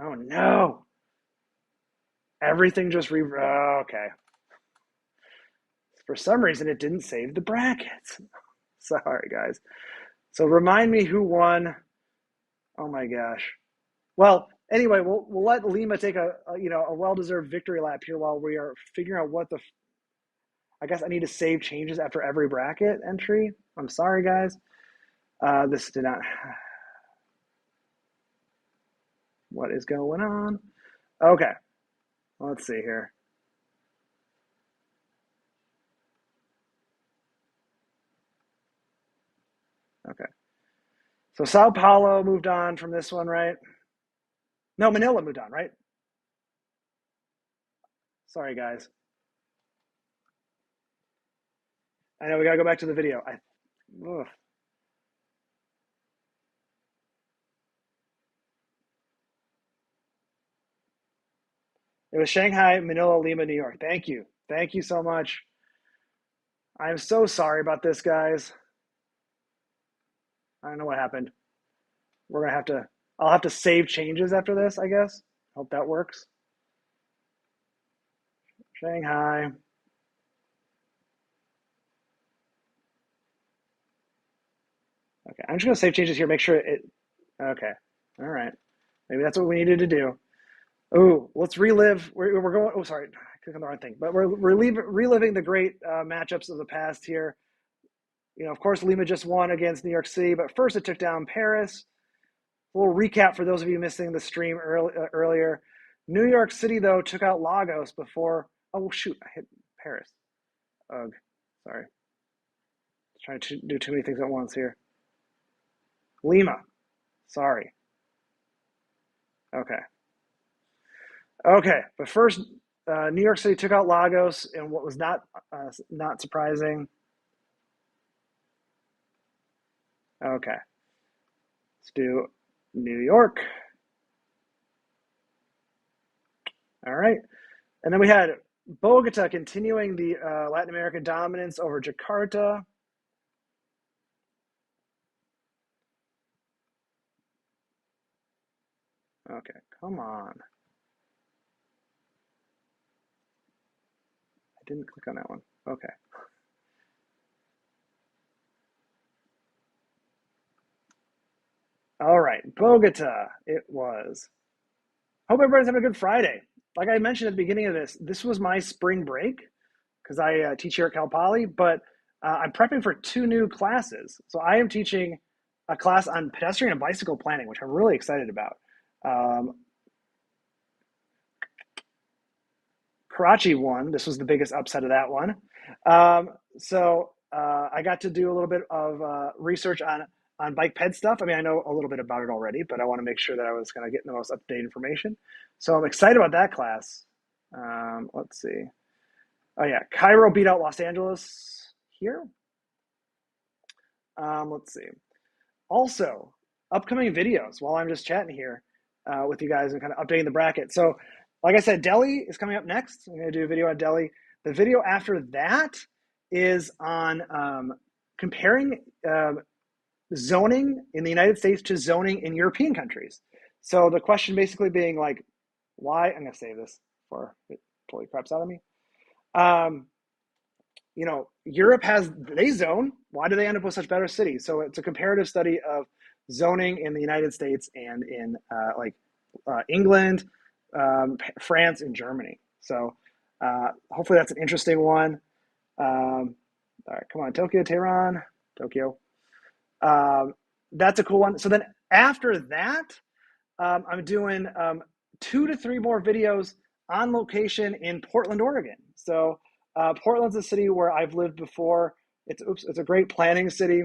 Oh no. Everything just okay. For some reason, it didn't save the brackets. Sorry, guys. So remind me who won. Oh my gosh. Well, anyway, we'll let Lima take a well-deserved victory lap here while we are figuring out I guess I need to save changes after every bracket entry. I'm sorry, guys. This did not. What is going on? Okay. Let's see here. Okay. So Sao Paulo moved on from this one, right? No, Manila moved on, right? Sorry, guys. I know we gotta go back to the video. It was Shanghai, Manila, Lima, New York. Thank you. Thank you so much. I'm so sorry about this, guys. I don't know what happened. We're gonna have to. I'll have to save changes after this, I guess. Hope that works. Shanghai. Okay, I'm just gonna save changes here. Make sure it. Okay. All right. Maybe that's what we needed to do. Oh, let's relive. We're going. Oh, sorry, I clicked on the wrong thing. But we're reliving the great matchups of the past here. You know, of course, Lima just won against New York City, but first it took down Paris. A little recap for those of you missing the stream earlier. New York City, though, took out Lagos before. Oh, shoot, I hit Paris. Ugh, sorry. Trying to do too many things at once here. Lima, sorry. Okay. Okay, but first, New York City took out Lagos in what was not surprising. Okay, let's do New York. All right, and then we had Bogota continuing the Latin American dominance over Jakarta. Okay, come on. I didn't click on that one. Okay. All right, Bogota it was. Hope everybody's having a good Friday. Like I mentioned at the beginning of this was my spring break because I teach here at Cal Poly, but I'm prepping for 2 new classes. So I am teaching a class on pedestrian and bicycle planning, which I'm really excited about. Karachi won. This was the biggest upset of that one. So I got to do a little bit of research on bike ped stuff. I mean, I know a little bit about it already, but I want to make sure that I was going to get the most up-to-date information. So I'm excited about that class. Let's see. Oh yeah, Cairo beat out Los Angeles here. Let's see. Also, upcoming videos while I'm just chatting here with you guys and kind of updating the bracket. So, like I said, Delhi is coming up next. I'm going to do a video on Delhi. The video after that is on comparing zoning in the United States to zoning in European countries. So the question basically being like, why? I'm going to save this before it totally craps out of me. You know, Europe they zone. Why do they end up with such better cities? So it's a comparative study of zoning in the United States and in England, France, and Germany. So hopefully that's an interesting one. All right, come on, Tokyo, Tehran, Tokyo. That's a cool one. So then after that, I'm doing 2 to 3 more videos on location in Portland, Oregon. So Portland's a city where I've lived before. It's a great planning city,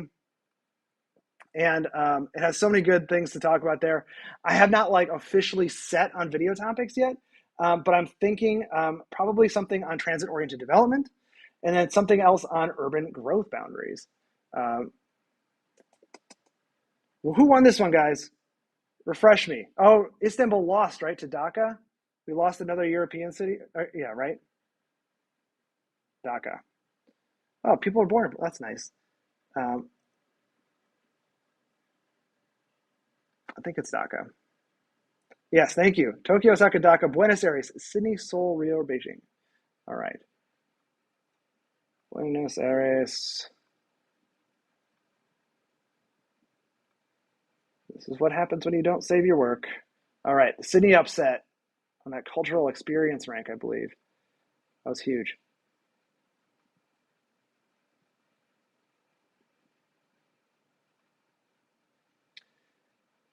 and it has so many good things to talk about there. I have not like officially set on video topics yet, but I'm thinking probably something on transit-oriented development, and then something else on urban growth boundaries. Well, who won this one, guys? Refresh me. Oh, Istanbul lost, right, to Dhaka? We lost another European city. Yeah, right? Dhaka. Oh, people are born. That's nice. I think it's Dhaka. Yes, thank you. Tokyo, Osaka, Dhaka, Buenos Aires, Sydney, Seoul, Rio, Beijing. All right. Buenos Aires. This is what happens when you don't save your work. All right, the Sydney upset on that cultural experience rank, I believe. That was huge.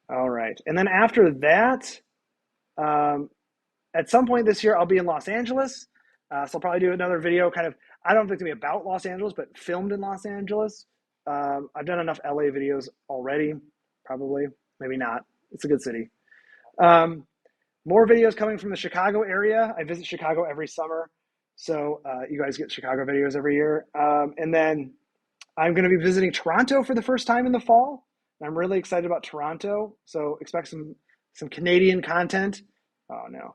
All right, and then after that, at some point this year, I'll be in Los Angeles. So I'll probably do another video kind of, I don't think it's going to be about Los Angeles, but filmed in Los Angeles. I've done enough LA videos already, probably, maybe not. It's a good city. More videos coming from the Chicago area. I visit Chicago every summer. So you guys get Chicago videos every year. And then I'm going to be visiting Toronto for the first time in the fall. I'm really excited about Toronto. So expect some Canadian content. Oh, no.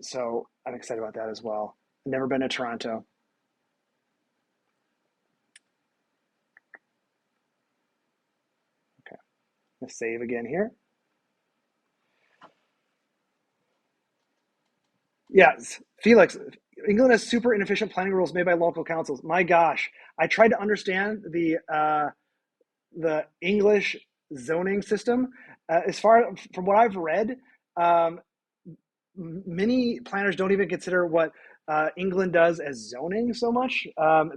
So I'm excited about that as well. I've never been to Toronto. Okay, I'm gonna save again here. Yes, Felix, England has super inefficient planning rules made by local councils. My gosh, I tried to understand the English zoning system. As far from what I've read, um, many planners don't even consider what England does as zoning so much.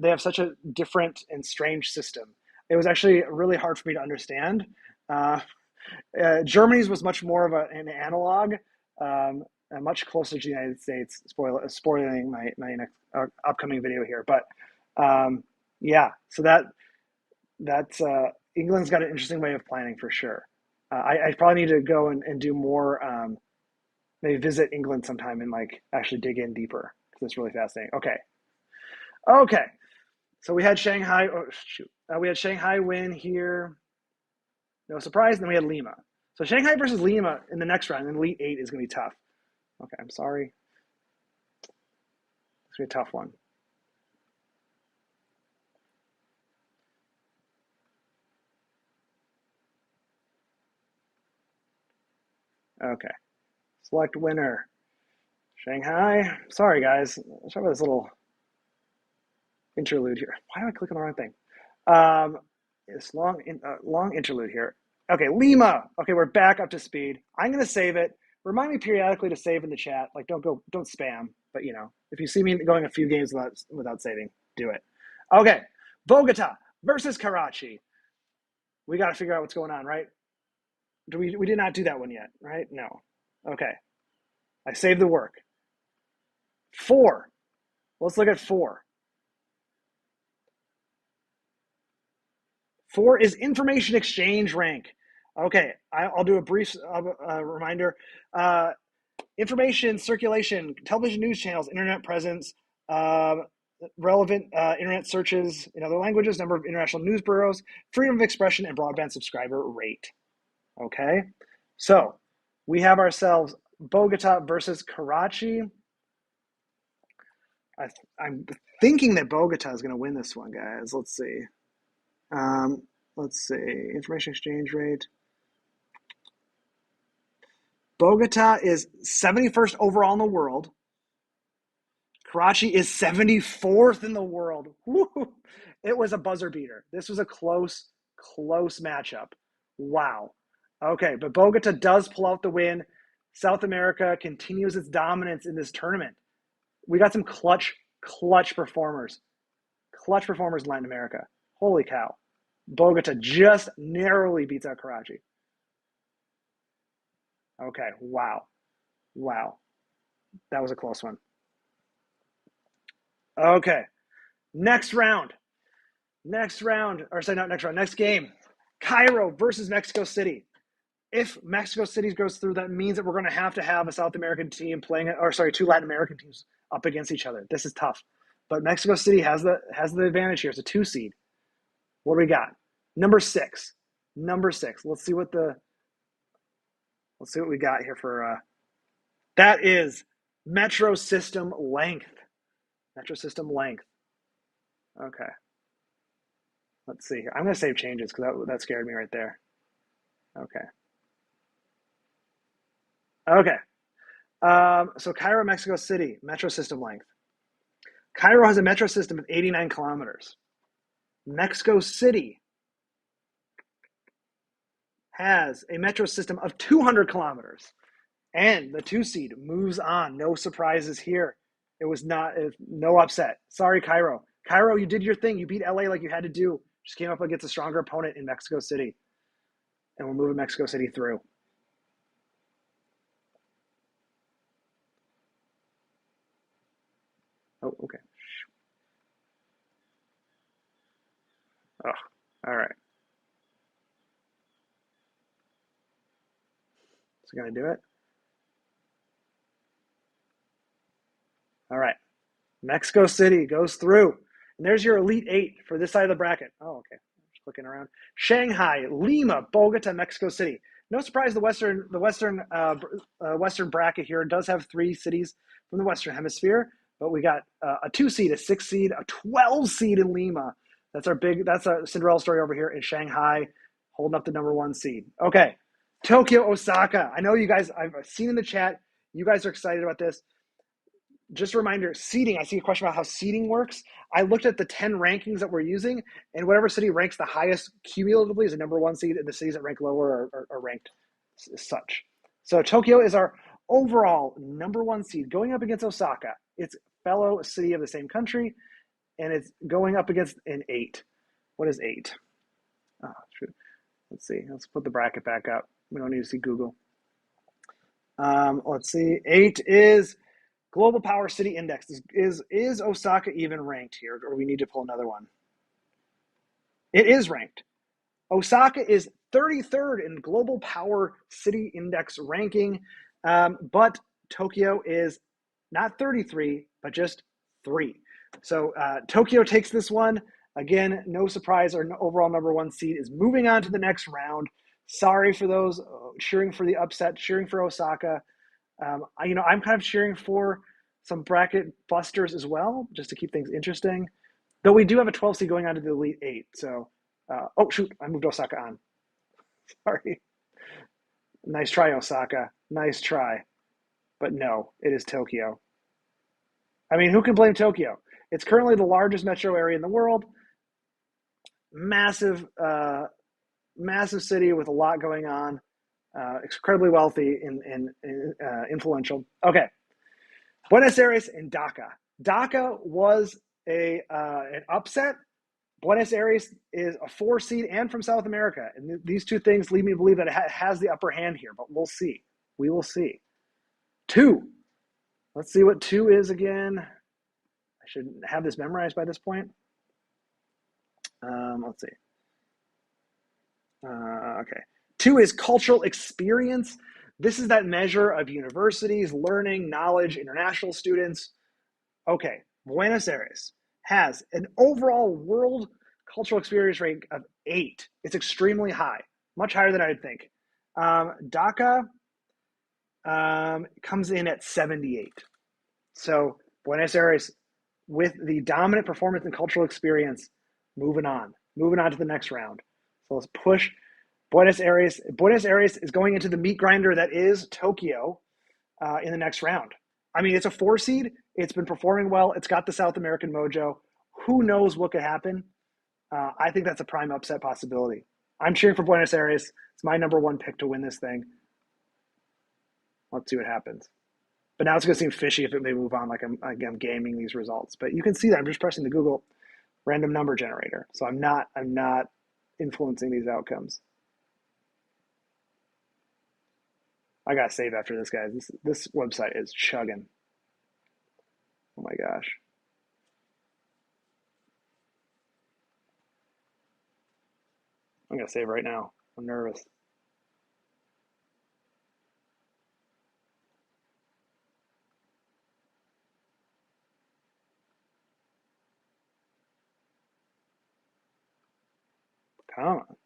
They have such a different and strange system. It was actually really hard for me to understand. Uh, Germany's was much more of an analog, much closer to the United States. Spoiling my next upcoming video here, but yeah. So that's England's got an interesting way of planning for sure. I probably need to go and do more. Maybe visit England sometime and like actually dig in deeper because it's really fascinating. Okay, okay. So we had Shanghai. Oh shoot, we had Shanghai win here. No surprise. And then we had Lima. So Shanghai versus Lima in the next round in Elite Eight is going to be tough. Okay, I'm sorry. It's going to be a tough one. Okay, select winner. Shanghai. Sorry, guys. Sorry about this little interlude here. Why do I click on the wrong thing? This long interlude here. Okay, Lima. Okay, we're back up to speed. I'm going to save it. Remind me periodically to save in the chat. Like, don't spam. But you know, if you see me going a few games without saving, do it. Okay, Bogota versus Karachi. We got to figure out what's going on, right? We did not do that one yet, right? No. Okay, I saved the work. 4. Let's look at 4. 4 is information exchange rank. Okay, I'll do a brief reminder. Information circulation, television news channels, internet presence, uh, relevant internet searches in other languages, number of international news bureaus, freedom of expression, and broadband subscriber rate. Okay, so we have ourselves Bogota versus Karachi. I'm thinking that Bogota is going to win this one, guys. Let's see. Let's see. Information exchange rate. Bogota is 71st overall in the world. Karachi is 74th in the world. Woo! It was a buzzer beater. This was a close matchup. Wow. Okay, but Bogota does pull out the win. South America continues its dominance in this tournament. We got some clutch performers. Clutch performers in Latin America. Holy cow. Bogota just narrowly beats out Karachi. Okay, wow. Wow. That was a close one. Okay, next round. Next round, or sorry, not next round, next game. Cairo versus Mexico City. If Mexico City goes through, that means that we're going to have a South American team playing, or sorry, 2 Latin American teams up against each other. This is tough, but Mexico City has the advantage here. It's a 2 seed. What do we got? Number 6. Let's see what we got here for. That is metro system length. Metro system length. Okay. Let's see here. I'm going to save changes because that scared me right there. Okay. Okay. So Cairo, Mexico City, metro system length. Cairo has a metro system of 89 kilometers. Mexico City has a metro system of 200 kilometers. And the 2 seed moves on. No surprises here. It was no upset. Sorry, Cairo. Cairo, you did your thing. You beat LA like you had to do. Just came up against a stronger opponent in Mexico City. And we're moving Mexico City through. Oh, okay. Oh, all right. Is it going to do it? All right. Mexico City goes through. And there's your Elite 8 for this side of the bracket. Oh, okay. Just clicking around. Shanghai, Lima, Bogota, Mexico City. no surprise, the Western bracket here does have 3 cities from the Western Hemisphere, but we got a 2 seed, a 6 seed, a 12 seed in Lima. That's a Cinderella story over here in Shanghai, holding up the #1 seed. Okay, Tokyo, Osaka. I know you guys. I've seen in the chat. You guys are excited about this. Just a reminder, seeding. I see a question about how seeding works. I looked at the 10 rankings that we're using, and whatever city ranks the highest cumulatively is the #1 seed, and the cities that rank lower are ranked as such. So Tokyo is our overall #1 seed going up against Osaka. It's fellow city of the same country, and it's going up against an 8. What is 8? Oh, shoot. Let's see. Let's put the bracket back up. We don't need to see Google. Let's see. 8 is Global Power City Index. Is Osaka even ranked here, or we need to pull another one? It is ranked. Osaka is 33rd in Global Power City Index ranking, but Tokyo is not 33, but just 3. So Tokyo takes this one. Again, no surprise, our overall #1 seed is moving on to the next round. Sorry for those cheering for the upset, cheering for Osaka. I'm kind of cheering for some bracket busters as well, just to keep things interesting. Though we do have a 12 seed going on to the Elite 8. So, oh, shoot, I moved Osaka on. Sorry. Nice try, Osaka. Nice try. But no, it is Tokyo. I mean, who can blame Tokyo? It's currently the largest metro area in the world. Massive, massive city with a lot going on. Incredibly wealthy and influential. Okay. Buenos Aires and Dhaka. Dhaka was an upset. Buenos Aires is a 4 seed and from South America. And these two things lead me to believe that it has the upper hand here, but we'll see. We will see. 2. Let's see what 2 is again. I should have this memorized by this point. Let's see. Okay. 2 is cultural experience. This is that measure of universities, learning, knowledge, international students. Okay, Buenos Aires has an overall world cultural experience rate of 8. It's extremely high, much higher than I'd think. Dhaka comes in at 78. So Buenos Aires, with the dominant performance and cultural experience, moving on to the next round. So let's push Buenos Aires. Buenos Aires is going into the meat grinder that is Tokyo in the next round. I mean, it's a 4 seed. It's been performing well. It's got the South American mojo. Who knows what could happen? I think that's a prime upset possibility. I'm cheering for Buenos Aires. It's my #1 pick to win this thing. Let's see what happens. But now it's going to seem fishy if it may move on like I'm gaming these results. But you can see that I'm just pressing the Google random number generator. So I'm not influencing these outcomes. I got to save after this, guys. This website is chugging. Oh my gosh. I'm going to save right now. I'm nervous. Come on.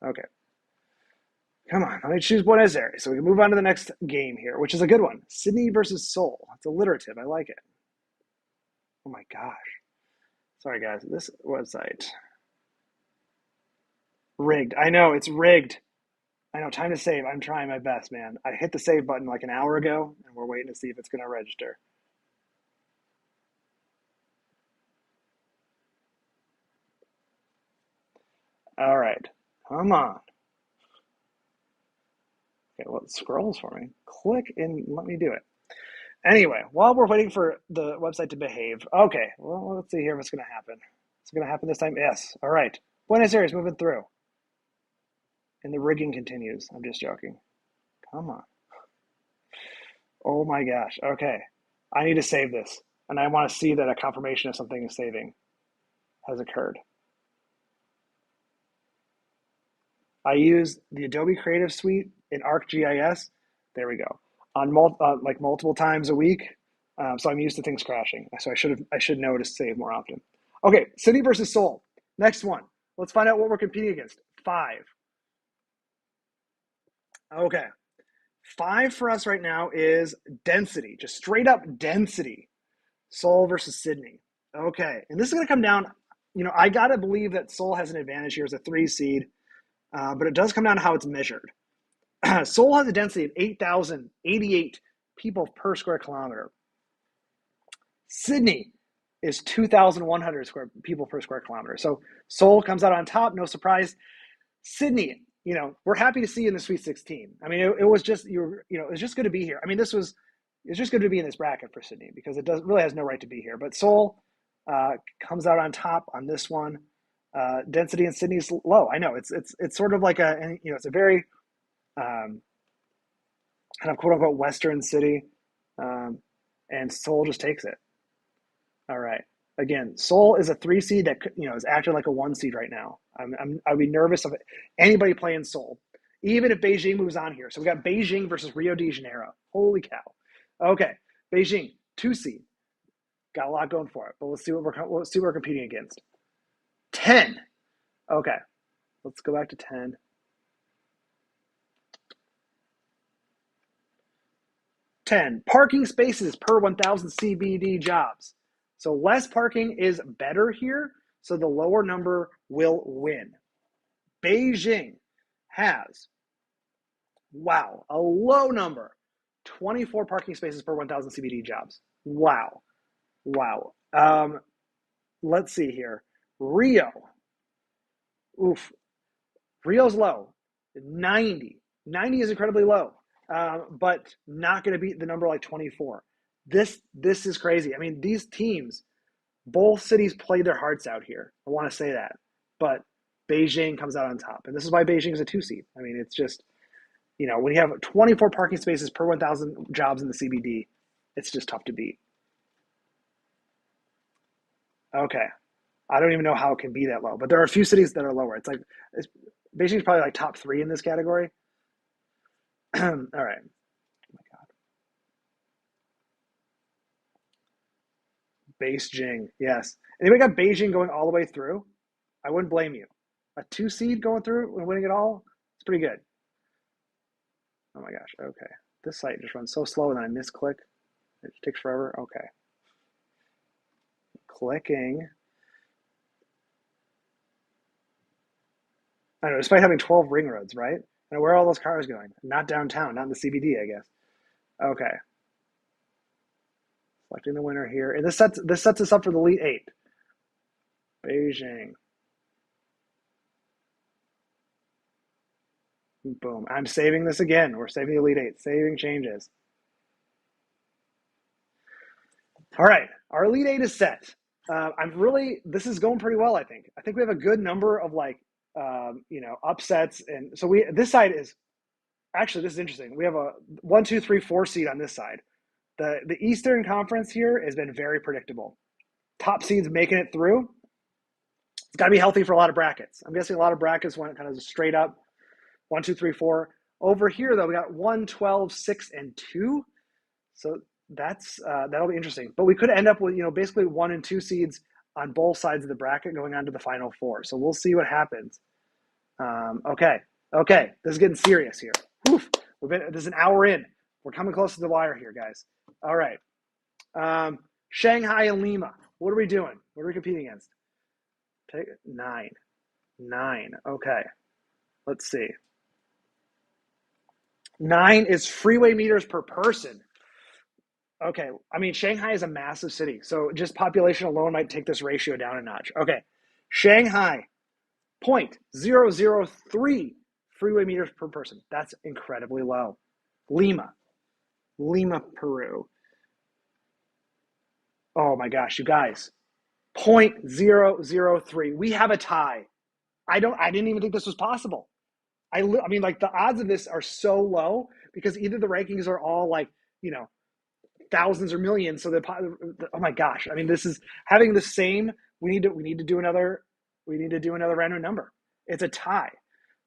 Okay. Come on. Let me choose Buenos Aires so we can move on to the next game here, which is a good one. Sydney versus Seoul. It's alliterative. I like it. Oh my gosh. Sorry, guys. This website. Rigged. I know. It's rigged. I know. Time to save. I'm trying my best, man. I hit the save button like an hour ago, and we're waiting to see if it's going to register. All right. Come on. Okay, well, it scrolls for me. Click and let me do it. Anyway, while we're waiting for the website to behave, okay, well, let's see here if it's going to happen. Is it going to happen this time? Yes. All right. Buenos Aires moving through. And the rigging continues. I'm just joking. Come on. Oh my gosh. Okay. I need to save this. And I want to see that a confirmation of something is saving has occurred. I use the Adobe Creative Suite in ArcGIS. There we go. On like multiple times a week. So I'm used to things crashing. So I should know to save more often. Okay, City versus Seoul. Next one. Let's find out what we're competing against. 5. Okay. 5 for us right now is density, just straight up density. Seoul versus Sydney. Okay, and this is going to come down. I got to believe that Seoul has an advantage here as a 3 seed, but it does come down to how it's measured. Seoul has a density of 8,088 people per square kilometer. Sydney is 2,100 people per square kilometer. So Seoul comes out on top, no surprise. Sydney, we're happy to see you in the Sweet 16. I mean, it was just it was just good to be here. I mean, it's just good to be in this bracket for Sydney because it really has no right to be here. But Seoul comes out on top on this one. Density in Sydney is low. I know it's sort of like it's a very kind of quote unquote Western city, and Seoul just takes it. All right. Again, Seoul is a 3 seed that is acting like a 1 seed right now. I'd be nervous of anybody playing Seoul, even if Beijing moves on here. So we got Beijing versus Rio de Janeiro. Holy cow! Okay, Beijing 2 seed, got a lot going for it. But let's see what we're competing against. 10. Okay, let's go back to 10. 10 parking spaces per 1,000 CBD jobs. So less parking is better here, so the lower number will win. Beijing has, wow, a low number, 24 parking spaces per 1,000 CBD jobs. Wow. Let's see here. Rio. Oof. Rio's low, 90. 90 is incredibly low, but not going to beat the number like 24. This is crazy. I mean, these teams, both cities played their hearts out here. I want to say that, but Beijing comes out on top, and this is why Beijing is a 2 seed. I mean, it's just when you have 24 parking spaces per 1,000 jobs in the CBD, it's just tough to beat. Okay, I don't even know how it can be that low, but there are a few cities that are lower. Beijing's probably like top 3 in this category. All right. Oh my God. Beijing, yes. Anybody got Beijing going all the way through? I wouldn't blame you. A 2 seed going through and winning it all, it's pretty good. Oh my gosh, okay. This site just runs so slow and then I misclick. It takes forever. Okay. Clicking. I don't know, despite having 12 ring roads, right? And where are all those cars going? Not downtown, not in the CBD, I guess. Okay. Selecting the winner here. And this sets us up for the Elite 8. Beijing. Boom. I'm saving this again. We're saving the Elite 8. Saving changes. All right. Our Elite 8 is set. This is going pretty well, I think. I think we have a good number of upsets. And so this side is, actually, this is interesting. We have a 1, 2, 3, 4 seed on this side. The Eastern Conference here has been very predictable. Top seeds making it through. It's got to be healthy for a lot of brackets. I'm guessing a lot of brackets went kind of straight up 1, 2, 3, 4. Over here, though, we got 1, 12, 6, and 2. So that'll be interesting. But we could end up with basically 1 and 2 seeds on both sides of the bracket going on to the final 4. So we'll see what happens. Okay, this is getting serious here. Oof. This is an hour in. We're coming close to the wire here, guys. All right. Shanghai and Lima. What are we doing? What are we competing against? Take 9. Okay. Let's see. 9 is freeway meters per person. Okay. I mean, Shanghai is a massive city, so just population alone might take this ratio down a notch. Okay. Shanghai, 0.003 freeway meters per person. That's incredibly low. Lima, Peru. Oh my gosh, you guys. 0.003. We have a tie. I didn't even think this was possible. I mean, like, the odds of this are so low because either the rankings are all like, thousands or millions. So oh my gosh. I mean, this is having the same. We need to do another random number. It's a tie.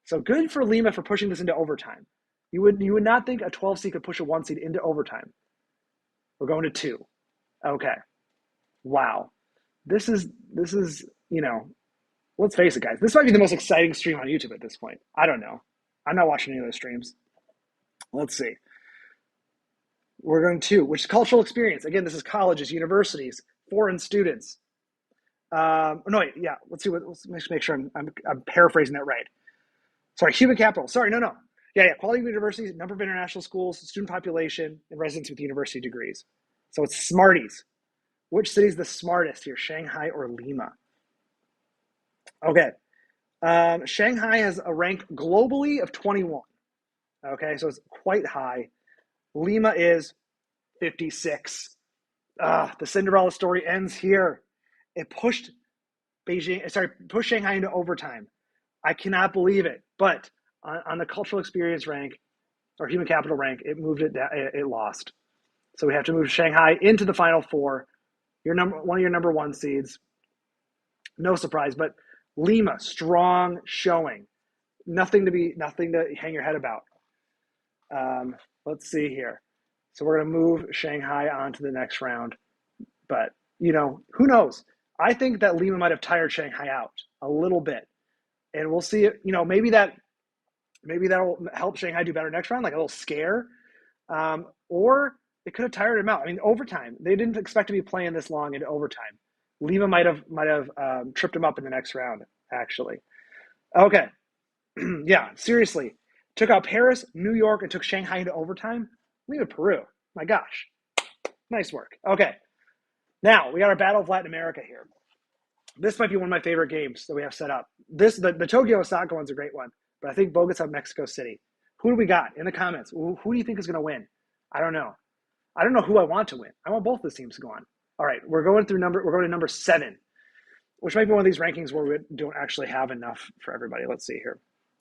So good for Lima for pushing this into overtime. You would not think a 12 seed could push a 1 seed into overtime. We're going to 2. Okay. Wow. This is, let's face it, guys. This might be the most exciting stream on YouTube at this point. I don't know. I'm not watching any of those streams. Let's see. We're going to, which is cultural experience. Again, this is colleges, universities, foreign students. No, wait, yeah. Let's make sure I'm paraphrasing that right. Sorry, human capital. Sorry, no. Yeah. Quality of universities, number of international schools, student population, and residents with university degrees. So it's Smarties. Which city is the smartest here, Shanghai or Lima? Okay. Shanghai has a rank globally of 21. Okay, so it's quite high. Lima is 56. The Cinderella story ends here. It pushed pushed Shanghai into overtime. I cannot believe it. But on the cultural experience rank or human capital rank, it moved it down. It lost. So we have to move Shanghai into the final four. One of your number one seeds. No surprise, but Lima, strong showing. Nothing to hang your head about. Let's see here. So we're going to move Shanghai on to the next round. But, who knows? I think that Lima might have tired Shanghai out a little bit. And we'll see, maybe that'll help Shanghai do better next round, like a little scare. Or it could have tired him out. I mean, overtime. They didn't expect to be playing this long into overtime. Lima might have tripped him up in the next round, actually. Okay. Yeah, seriously. Took out Paris, New York, and took Shanghai into overtime. Leave Peru. My gosh. Nice work. Okay. Now, we got our Battle of Latin America here. This might be one of my favorite games that we have set up. The Tokyo Osaka one's a great one, but I think Bogota, Mexico City. Who do we got in the comments? Who do you think is going to win? I don't know. I don't know who I want to win. I want both those teams to go on. All right, we're going to number 7, which might be one of these rankings where we don't actually have enough for everybody. Let's see here.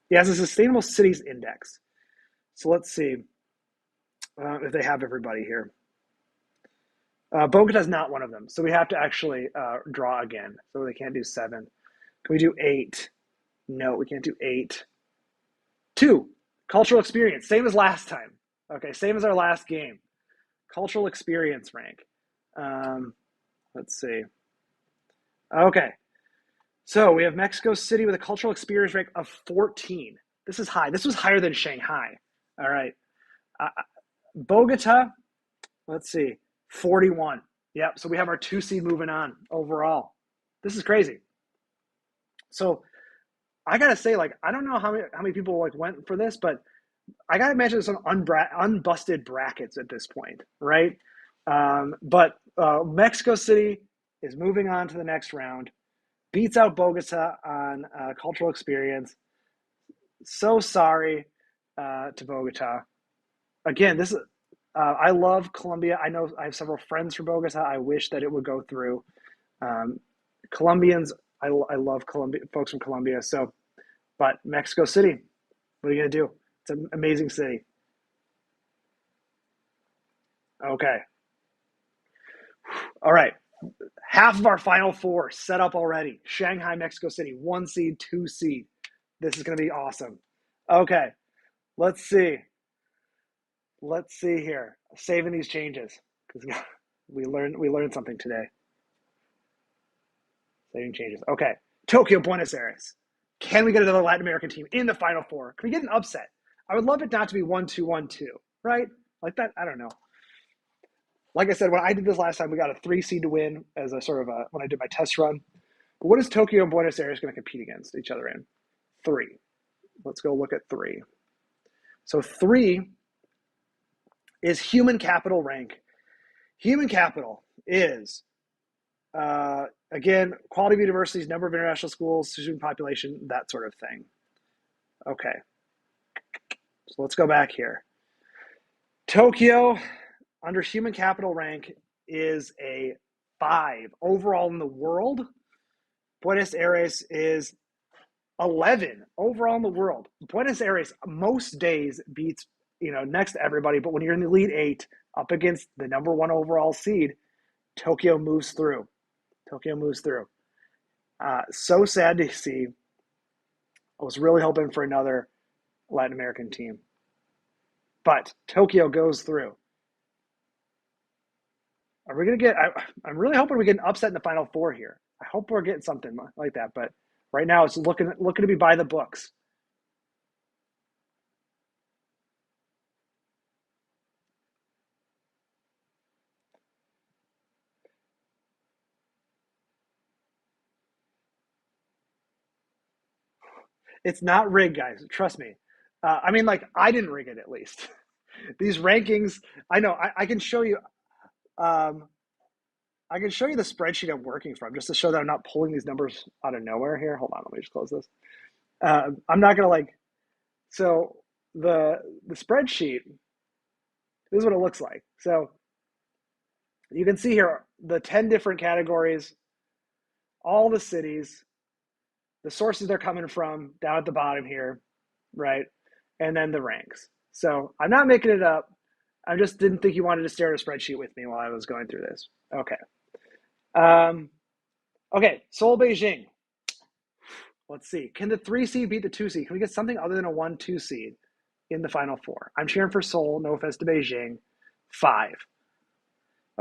It has a Sustainable Cities Index. So let's see if they have everybody here. Bogota is not one of them, so we have to actually draw again. So they can't do 7. Can we do 8? No, we can't do 8. 2, cultural experience, same as last time. Okay, same as our last game. Cultural experience rank. Let's see. Okay, so we have Mexico City with a cultural experience rank of 14. This is high. This was higher than Shanghai. All right. Bogota, let's see, 41. Yep, so we have our 2 seed moving on overall. This is crazy. So I gotta say, I don't know how many people went for this, but I gotta imagine some unbusted brackets at this point, right? But Mexico City is moving on to the next round, beats out Bogota on cultural experience. So sorry to Bogota. Again, this is. I love Colombia. I know I have several friends from Bogota. I wish that it would go through. Colombians, I love Colombia, folks from Colombia. So, but Mexico City, what are you gonna do? It's an amazing city. Okay. All right. Half of our final 4 set up already. Shanghai, Mexico City, 1 seed, 2 seed. This is gonna be awesome. Okay. Let's see. Let's see here. Saving these changes because we learned something today. Saving changes. Okay. Tokyo, Buenos Aires. Can we get another Latin American team in the Final Four? Can we get an upset? I would love it not to be 1-2, 1-2, right? Like that. I don't know. Like I said, when I did this last time, we got a 3 seed to win as a sort of when I did my test run. But what is Tokyo and Buenos Aires going to compete against each other in? 3. Let's go look at 3. So 3 is human capital rank. Human capital is, again, quality of universities, number of international schools, student population, that sort of thing. Okay. So let's go back here. Tokyo, under human capital rank, is a 5 overall in the world. Buenos Aires is 11 overall in the world. Buenos Aires most days beats next to everybody, but when you're in the Elite 8 up against the number 1 overall seed, Tokyo moves through. So sad to see. I was really hoping for another Latin American team, but Tokyo goes through. Are we gonna get? I'm really hoping we get an upset in the final four here. I hope we're getting something like that. But right now, it's looking to be by the books. It's not rigged, guys. Trust me. I mean, like I didn't rig it at least. These rankings, I know. I can show you. Um, I can show you the spreadsheet I'm working from just to show that I'm not pulling these numbers out of nowhere here. Hold on, let me just close this. I'm not gonna like. So the spreadsheet. This is what it looks like. So you can see here the 10 different categories, all the cities, the sources they're coming from down at the bottom here, right? And then the ranks. So I'm not making it up. I just didn't think you wanted to stare at a spreadsheet with me while I was going through this. Okay. Um, okay, Seoul, Beijing. Let's see. Can the 3 seed beat the 2 seed? Can we get something other than a 1-2 seed in the final four? I'm cheering for Seoul. No offense to Beijing. 5.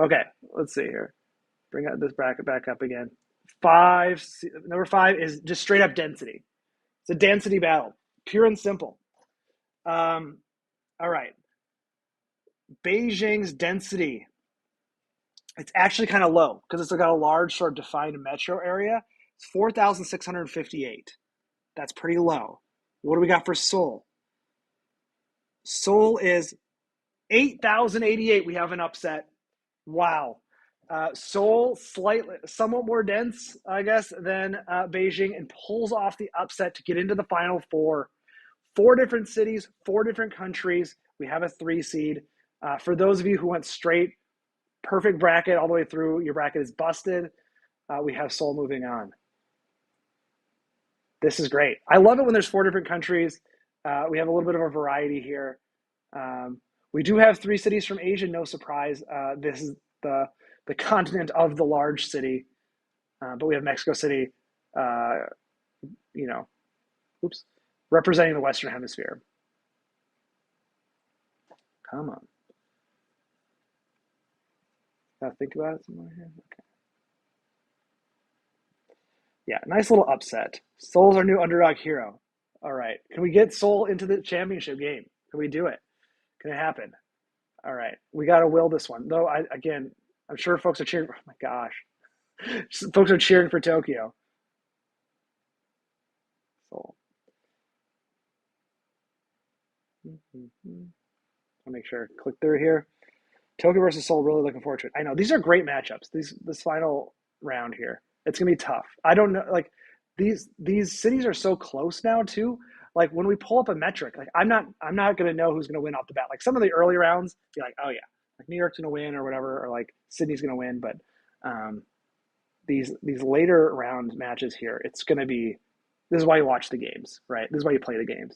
Okay, let's see here. Bring out this bracket back up again. Number 5 is just straight up density. It's a density battle, pure and simple. All right. Beijing's density. It's actually kind of low because it's got a large sort of defined metro area. It's 4,658. That's pretty low. What do we got for Seoul? Seoul is 8,088. We have an upset. Wow. Seoul, somewhat more dense, I guess, than Beijing, and pulls off the upset to get into the final four. 4 different cities, 4 different countries. We have a 3 seed. For those of you who went straight, perfect bracket all the way through, your bracket is busted. We have Seoul moving on. This is great. I love it when there's 4 different countries. We have a little bit of a variety here. We do have 3 cities from Asia, no surprise. This is the continent of the large city, but we have Mexico City, you know, representing the Western Hemisphere. Come on. Gotta think about it some more here. Okay. Yeah, nice little upset. Seoul's our new underdog hero. All right. Can we get Seoul into the championship game? Can we do it? Can it happen? All right. We got to will this one. Though, I'm sure folks are cheering. Oh my gosh. Folks are cheering for Tokyo. Seoul. I'll make sure. Click through here. Tokyo versus Seoul. Really looking forward to it. I know these are great matchups. This final round here, it's gonna be tough. I don't know. Like these cities are so close now too. Like when we pull up a metric, like I'm not gonna know who's gonna win off the bat. Like some of the early rounds, be like, oh yeah, like New York's gonna win or whatever, or like Sydney's gonna win. But um, these later round matches here, it's gonna be. This is why you watch the games, right? This is why you play the games.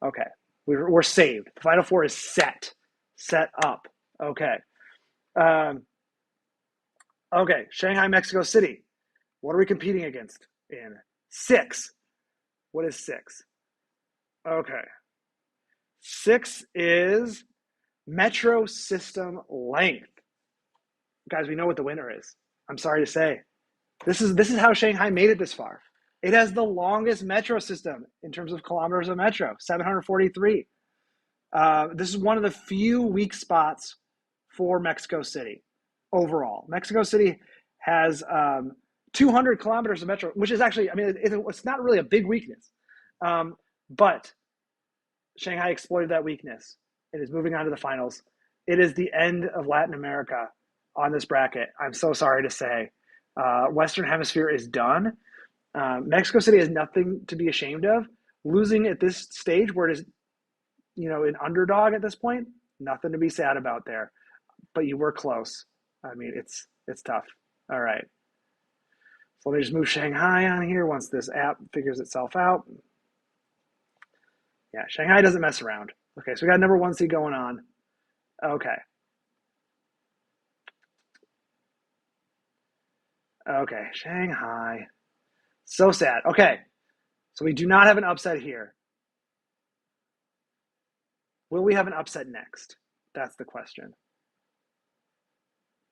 Okay, we're saved. The final four is set up. Okay. Um, okay, Shanghai, Mexico City. What are we competing against in 6? What is 6? Okay. 6 is metro system length. Guys, we know what the winner is. I'm sorry to say. This is how Shanghai made it this far. It has the longest metro system in terms of kilometers of metro, 743. This is one of the few weak spots for Mexico City overall. Mexico City has 200 kilometers of metro, which is actually, I mean, it's not really a big weakness. But Shanghai exploited that weakness. It is moving on to the finals. It is the end of Latin America on this bracket. I'm so sorry to say. Western Hemisphere is done. Mexico City has nothing to be ashamed of. Losing at this stage where it is, an underdog at this point, nothing to be sad about there. But you were close. I mean, it's tough. All right. So let me just move Shanghai on here once this app figures itself out. Yeah, Shanghai doesn't mess around. Okay, so we got number 1 seed going on. Okay. Okay, Shanghai. So sad. Okay, so we do not have an upset here. Will we have an upset next? That's the question.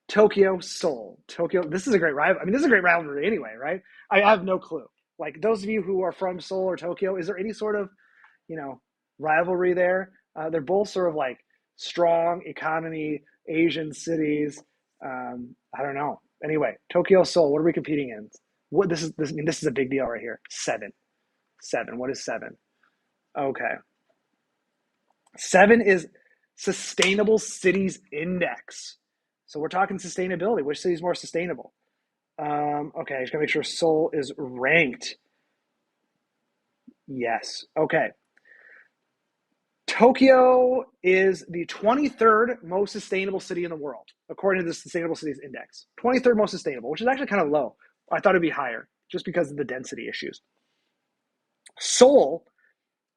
Tokyo, Seoul. Tokyo. This is a great rival. I mean, this is a great rivalry anyway, right? I have no clue. Like those of you who are from Seoul or Tokyo, is there any sort of, you know, rivalry there? They're both sort of like strong economy Asian cities. I don't know. Anyway, Tokyo, Seoul. What are we competing in? What this is? This I mean, this is a big deal right here. Seven, seven. What is seven? Okay, seven is Sustainable Cities Index. So we're talking sustainability. Which city is more sustainable? Okay, just gotta make sure Seoul is ranked. Yes. Okay. Tokyo is the 23rd most sustainable city in the world, according to the Sustainable Cities Index. 23rd most sustainable, which is actually kind of low. I thought it'd be higher just because of the density issues. Seoul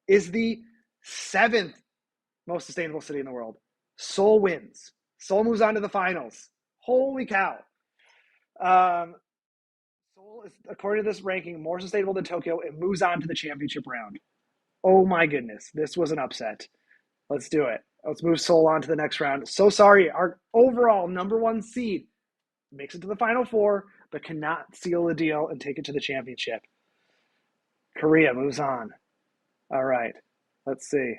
is the 7th most sustainable city in the world. Seoul wins. Seoul moves on to the finals. Holy cow. Um, Seoul is, according to this ranking, more sustainable than Tokyo. It moves on to the championship round. Oh my goodness, this was an upset. Let's do it. Let's move Seoul on to the next round. So sorry, our overall number one seed makes it to the final four, but cannot seal the deal and take it to the championship. Korea moves on. All right, let's see.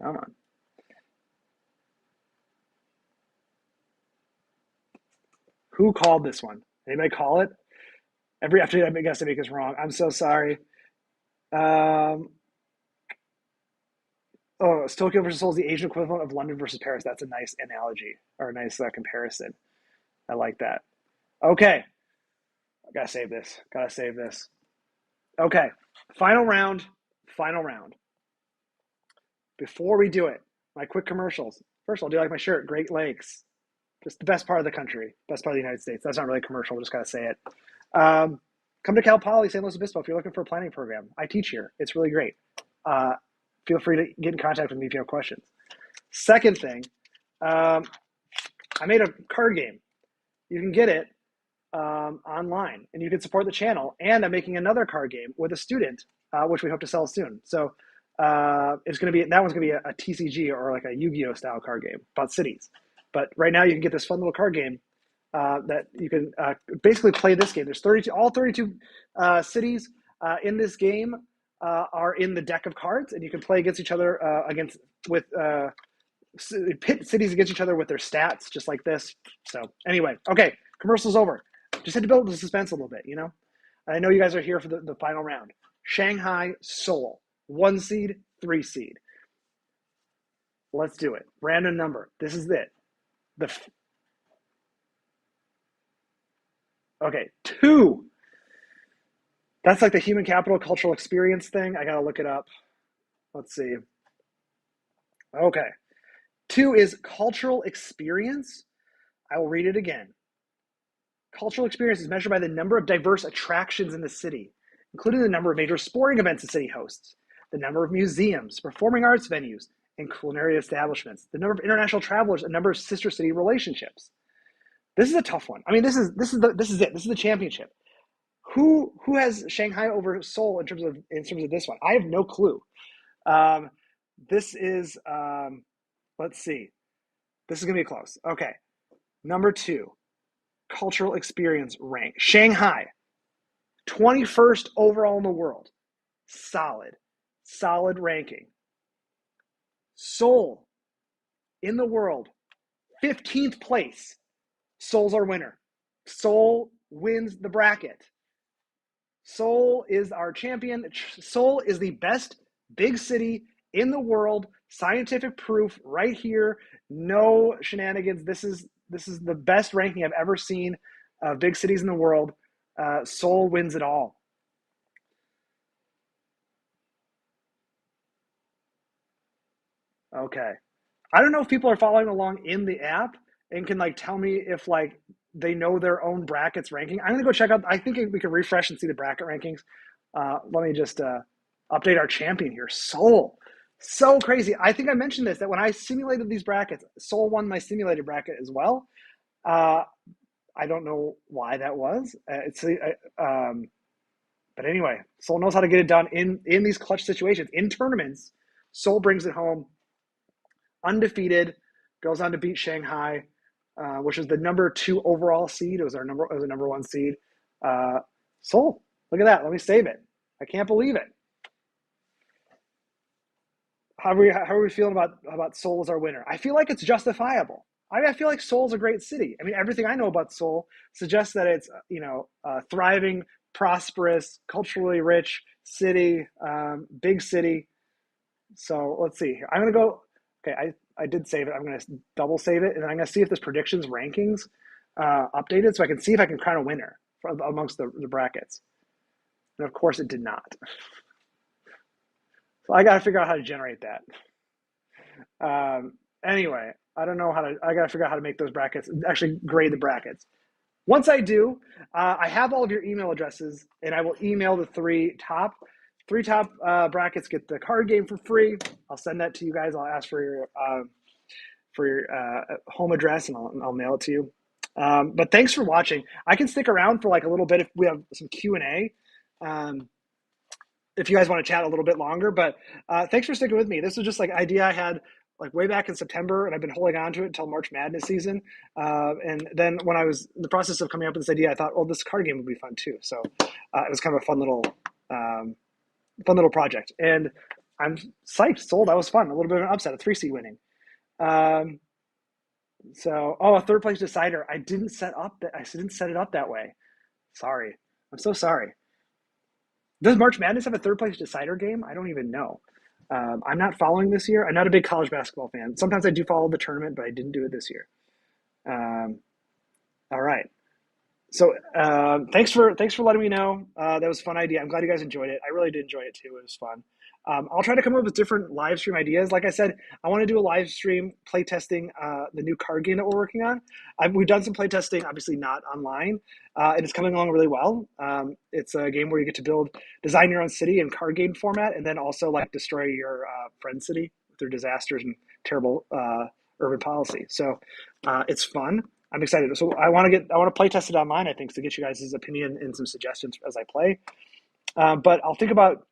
Come on. Who called this one? Anybody call it? Every after I guess I make this wrong. I'm so sorry. Um, oh, it's Tokyo versus Seoul is the Asian equivalent of London versus Paris. That's a nice analogy or a nice comparison. I like that. Okay, I gotta save this. Gotta save this. Okay, final round. Final round. Before we do it, my quick commercials. First of all, do you like my shirt? Great Lakes. Just the best part of the country, best part of the United States. That's not really a commercial. Just gotta say it. Come to Cal Poly San Luis Obispo if you're looking for a planning program. I teach here. It's really great. Uh, feel free to get in contact with me if you have questions. Second thing, I made a card game. You can get it online, and you can support the channel. And I'm making another card game with a student, which we hope to sell soon. So it's going to be that one's going to be a TCG or like a Yu-Gi-Oh style card game about cities. But right now you can get this fun little card game that you can basically play this game. There's 32, all 32 cities in this game are in the deck of cards, and you can play against each other pit cities against each other with their stats, just like this. So anyway, okay, commercial's over. Just had to build the suspense a little bit, you know? I know you guys are here for the final round. Shanghai, Seoul, 1 seed, 3 seed. Let's do it. Random number. This is it. Okay, 2. That's like the human capital cultural experience thing. I gotta look it up. Let's see. Okay. 2 is cultural experience. I will read it again. Cultural experience is measured by the number of diverse attractions in the city, including the number of major sporting events the city hosts, the number of museums, performing arts venues, and culinary establishments, the number of international travelers, and number of sister city relationships. This is a tough one. I mean, this is it. This is the championship. Who has Shanghai over Seoul in terms of this one? I have no clue. This is let's see. This is gonna be close. Okay, number 2, cultural experience rank. Shanghai, 21st overall in the world. Solid ranking. Seoul, in the world, 15th place. Seoul's our winner. Seoul wins the bracket. Seoul is our champion. Seoul is the best big city in the world. Scientific proof right here. No shenanigans. This is the best ranking I've ever seen of big cities in the world. Seoul wins it all. Okay. I don't know if people are following along in the app and can like tell me if like they know their own brackets ranking. I'm gonna go check out. I think we can refresh and see the bracket rankings. Let me just update our champion here. Seoul, so crazy. I think I mentioned this that when I simulated these brackets, Seoul won my simulated bracket as well. I don't know why that was. But anyway, Seoul knows how to get it done in these clutch situations in tournaments. Seoul brings it home, undefeated, goes on to beat Shanghai, which is the number 2 overall seed. It was a number 1 seed. Seoul, look at that. Let me save it. I can't believe it. How are we feeling about Seoul as our winner? I feel like it's justifiable. I feel like Seoul's a great city. I mean, everything I know about Seoul suggests that it's a thriving, prosperous, culturally rich city, big city. So let's see here. I'm gonna go. Okay, I did save it. I'm gonna double save it, and then I'm gonna see if this predictions rankings updated, so I can see if I can crown a winner amongst the brackets. And of course, it did not. So I got to figure out how to generate that. Anyway, I don't know how to. I got to figure out how to make those brackets. Actually, grade the brackets. Once I do, I have all of your email addresses, and I will email the three top brackets get the card game for free. I'll send that to you guys. I'll ask for your home address, and I'll mail it to you. But thanks for watching. I can stick around for like a little bit if we have some Q&A. If you guys want to chat a little bit longer, but thanks for sticking with me. This was just like an idea I had like way back in September, and I've been holding on to it until March Madness season. And then when I was in the process of coming up with this idea, I thought, well, this card game would be fun too. So it was kind of a fun little project. And I'm psyched, sold. That was fun. A little bit of an upset, a 3 seed winning. A third place decider. I didn't set it up that way. Sorry. I'm so sorry. Does March Madness have a third place decider game? I don't even know. I'm not following this year. I'm not a big college basketball fan. Sometimes I do follow the tournament, but I didn't do it this year. All right. So thanks for letting me know. That was a fun idea. I'm glad you guys enjoyed it. I really did enjoy it too. It was fun. I'll try to come up with different live stream ideas. Like I said, I want to do a live stream play testing the new card game that we're working on. We've done some play testing, obviously not online, and it's coming along really well. It's a game where you get to design your own city in card game format, and then also like destroy your friend's city with their disasters and terrible urban policy. So it's fun. I'm excited. So I want to play test it online, I think, to get you guys' opinion and some suggestions as I play. But I'll think about,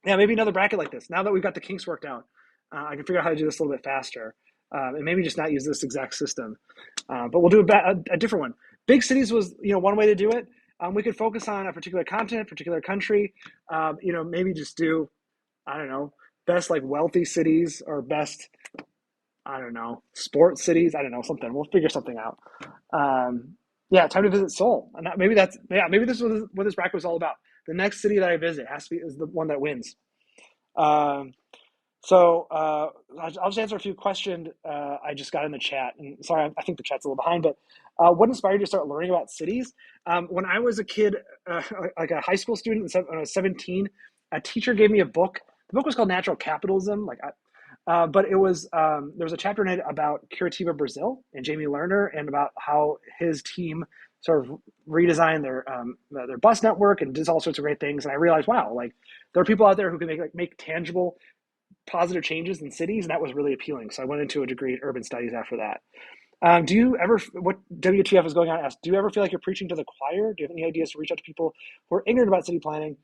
maybe another bracket like this. Now that we've got the kinks worked out, I can figure out how to do this a little bit faster. And maybe just not use this exact system. But we'll do a different one. Big cities was, one way to do it. We could focus on a particular continent, particular country. Maybe just do, I don't know, best like wealthy cities or best, I don't know, sports cities. I don't know, something. We'll figure something out. Time to visit Seoul. And maybe this is what this bracket was all about. The next city that I visit is the one that wins. I'll just answer a few questions I just got in the chat. And sorry, I think the chat's a little behind, but what inspired you to start learning about cities? When I was a kid, like a high school student, when I was 17, a teacher gave me a book. The book was called Natural Capitalism. But it was there was a chapter in it about Curitiba, Brazil, and Jamie Lerner, and about how his team sort of redesigned their bus network and did all sorts of great things. And I realized, wow, like there are people out there who can make tangible, positive changes in cities, and that was really appealing. So I went into a degree in urban studies after that. Do you ever, what WTF is going on? Asked, do you ever feel like you're preaching to the choir? Do you have any ideas to reach out to people who are ignorant about city planning?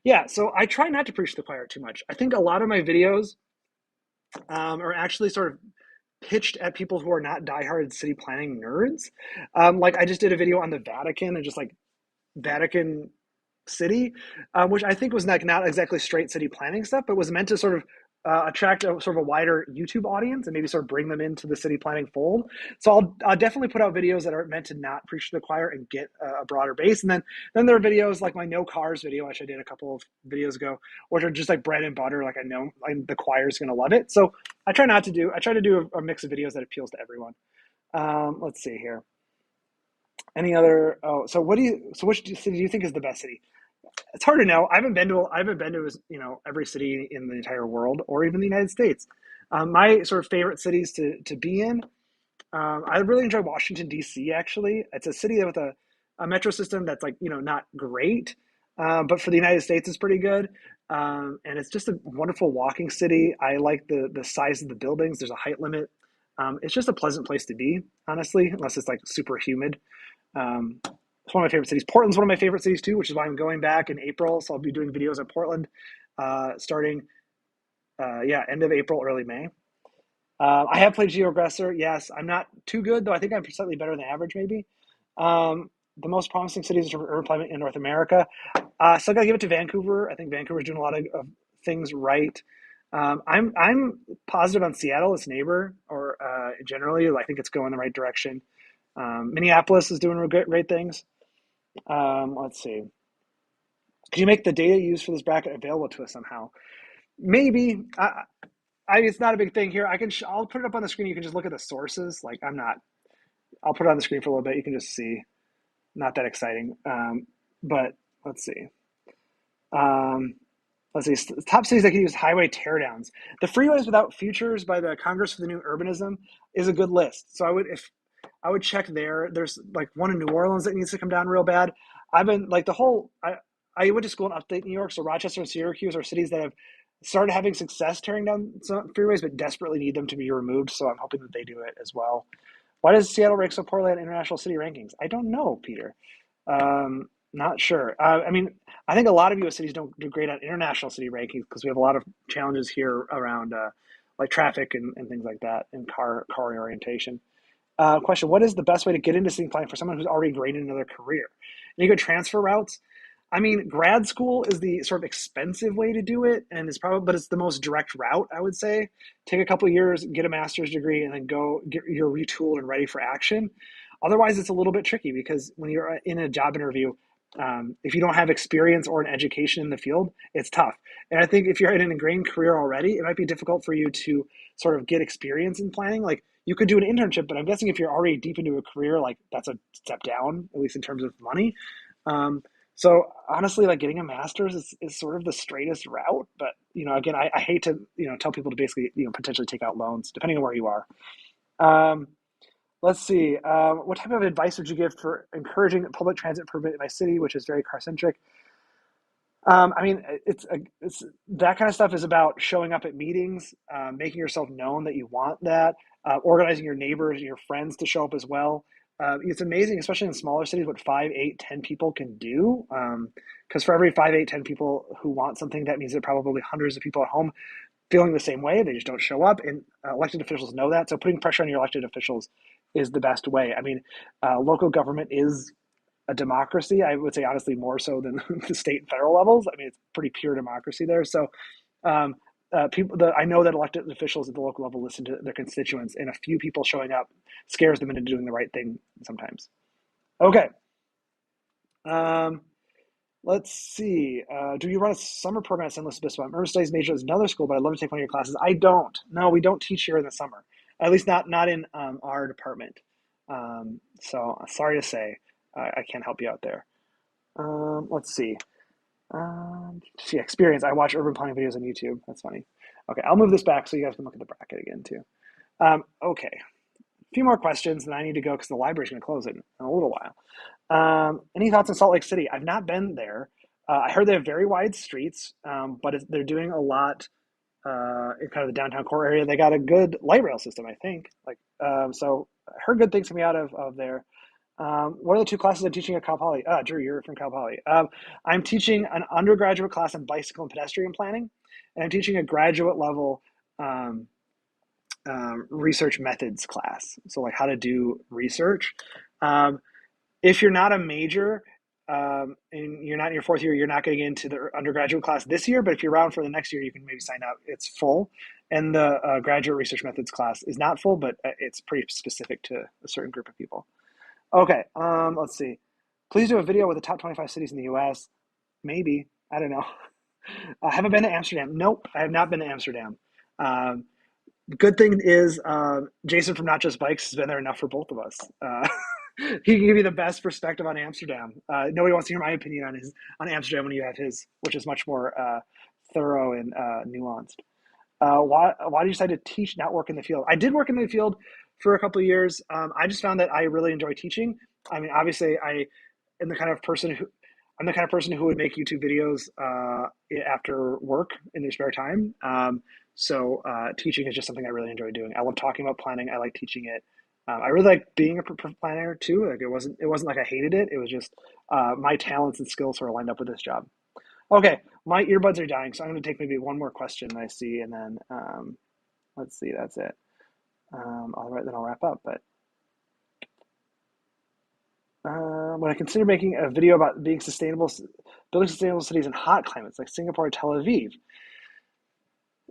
Yeah, so I try not to preach to the choir too much. I think a lot of my videos are actually sort of pitched at people who are not diehard city planning nerds. Like I just did a video on the Vatican and just like Vatican City, which I think was not exactly straight city planning stuff, but was meant to sort of attract sort of a wider YouTube audience and maybe sort of bring them into the city planning fold. So I'll definitely put out videos that are meant to not preach to the choir and get a broader base. And then there are videos like my no cars video, which I did a couple of videos ago, which are just like bread and butter. Like I know the choir is going to love it. So I try to do a mix of videos that appeals to everyone. Let's see here. Any other? Which city do you think is the best city? It's hard to know. I haven't been to every city in the entire world or even the United States. My sort of favorite cities to be in. I really enjoy Washington D.C. Actually, it's a city with a metro system that's like not great, but for the United States it's pretty good. And it's just a wonderful walking city. I like the size of the buildings. There's a height limit. It's just a pleasant place to be, honestly, unless it's like super humid. It's one of my favorite cities. Portland's one of my favorite cities too, which is why I'm going back in April. So I'll be doing videos at Portland starting Yeah, end of April, early May. I have played GeoGuessr. Yes, I'm not too good though. I think I'm slightly better than average, maybe. The most promising cities for urban planning in North America. Still gotta give it to Vancouver. I think Vancouver's doing a lot of things right. I'm positive on Seattle, its neighbor, or generally, I think it's going the right direction. Minneapolis is doing great things. Let's see. Can you make the data used for this bracket available to us somehow? Maybe. It's not a big thing here. I'll put it up on the screen. You can just look at the sources. Like I'm not. I'll put it on the screen for a little bit. You can just see. Not that exciting. But let's see. Um, let's see. Top cities that can use highway teardowns. The freeways without futures by the Congress for the New Urbanism is a good list. So I would check there. There's like one in New Orleans that needs to come down real bad. I've been like I went to school in upstate New York, so Rochester and Syracuse are cities that have started having success tearing down some freeways, but desperately need them to be removed. So I'm hoping that they do it as well. Why does Seattle rank so poorly on international city rankings? I don't know, Peter. Not sure. I mean, I think a lot of U.S. cities don't do great on international city rankings because we have a lot of challenges here around like traffic and things like that and car orientation. Question: what is the best way to get into city planning for someone who's already great in another career? Any good transfer routes? I mean, grad school is the sort of expensive way to do it, and but it's the most direct route, I would say. Take a couple of years, get a master's degree, and then go get you're retooled and ready for action. Otherwise, it's a little bit tricky because when you're in a job interview, if you don't have experience or an education in the field, it's tough. And I think if you're in an ingrained career already, it might be difficult for you to sort of get experience in planning. Like you could do an internship, but I'm guessing if you're already deep into a career, like that's a step down, at least in terms of money. Um, so honestly, like getting a master's is sort of the straightest route. But again, I hate to tell people to basically potentially take out loans depending on where you are. Um, let's see. What type of advice would you give for encouraging public transit improvement in my city, which is very car centric? I mean, it's that kind of stuff is about showing up at meetings, making yourself known that you want that, organizing your neighbors and your friends to show up as well. It's amazing, especially in smaller cities, what 5, 8, 10 people can do. Because for every 5, 8, 10 people who want something, that means there are probably hundreds of people at home feeling the same way. They just don't show up, and elected officials know that. So putting pressure on your elected officials is the best way. I mean, local government is a democracy. I would say honestly more so than the state and federal levels. I mean, it's pretty pure democracy there. So um, I know that elected officials at the local level listen to their constituents, and a few people showing up scares them into doing the right thing sometimes. Okay. Um, let's see. Do you run a summer program at San Luis Obispo? I'm urban studies major at another school, but I'd love to take one of your classes. I don't. No, we don't teach here in the summer. At least not in our department. So sorry to say, I can't help you out there. Let's see. Experience. I watch urban planning videos on YouTube. That's funny. Okay, I'll move this back so you guys can look at the bracket again too. Okay, a few more questions, and I need to go because the library's going to close it in a little while. Any thoughts on Salt Lake City? I've not been there. I heard they have very wide streets, but they're doing a lot in kind of the downtown core area. They got a good light rail system, I think. So I heard good things coming out of there. What are the two classes I'm teaching at Cal Poly? Drew, you're from Cal Poly. I'm teaching an undergraduate class on bicycle and pedestrian planning, and I'm teaching a graduate level um, research methods class. So, like how to do research. Um, if you're not a major and you're not in your fourth year, you're not going to get into the undergraduate class this year. But if you're around for the next year, you can maybe sign up. It's full. And the graduate research methods class is not full, but it's pretty specific to a certain group of people. Okay, let's see. Please do a video with the top 25 cities in the US. Maybe. I don't know. I haven't been to Amsterdam. Nope, I have not been to Amsterdam. Um, good thing is Jason from Not Just Bikes has been there enough for both of us. He can give you the best perspective on Amsterdam. Nobody wants to hear my opinion on Amsterdam when you have his, which is much more thorough and nuanced. Why do you decide to teach, not work in the field? I did work in the field for a couple of years. I just found that I really enjoy teaching. I mean, obviously, I am the kind of person who I'm the kind of person who would make YouTube videos after work in their spare time. So teaching is just something I really enjoy doing. I love talking about planning. I like teaching it. I really like being a planner too. Like it wasn't like I hated it. It was just my talents and skills sort of lined up with this job. Okay, My earbuds are dying, so I'm going to take maybe one more question that I see, and then let's see, that's it. Then I'll wrap up. But when I consider making a video about being sustainable, building sustainable cities in hot climates like Singapore or Tel Aviv,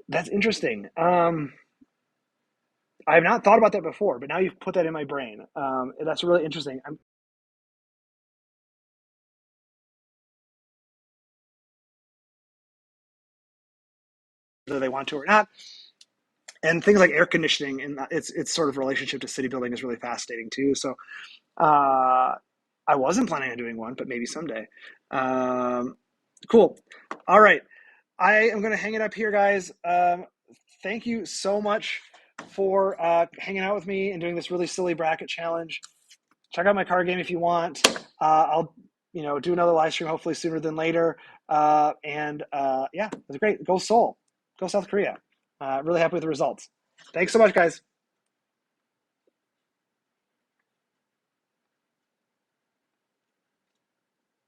that's interesting. I have not thought about that before, but now you've put that in my brain. That's really interesting. Whether they want to or not, and things like air conditioning and its sort of relationship to city building is really fascinating too. So I wasn't planning on doing one, but maybe someday. Cool. All right. I am going to hang it up here, guys. Thank you so much for hanging out with me and doing this really silly bracket challenge. Check out my card game if you want. I'll do another live stream hopefully sooner than later. Yeah, it was great. Go Seoul. Go South Korea. Really happy with the results. Thanks so much, guys.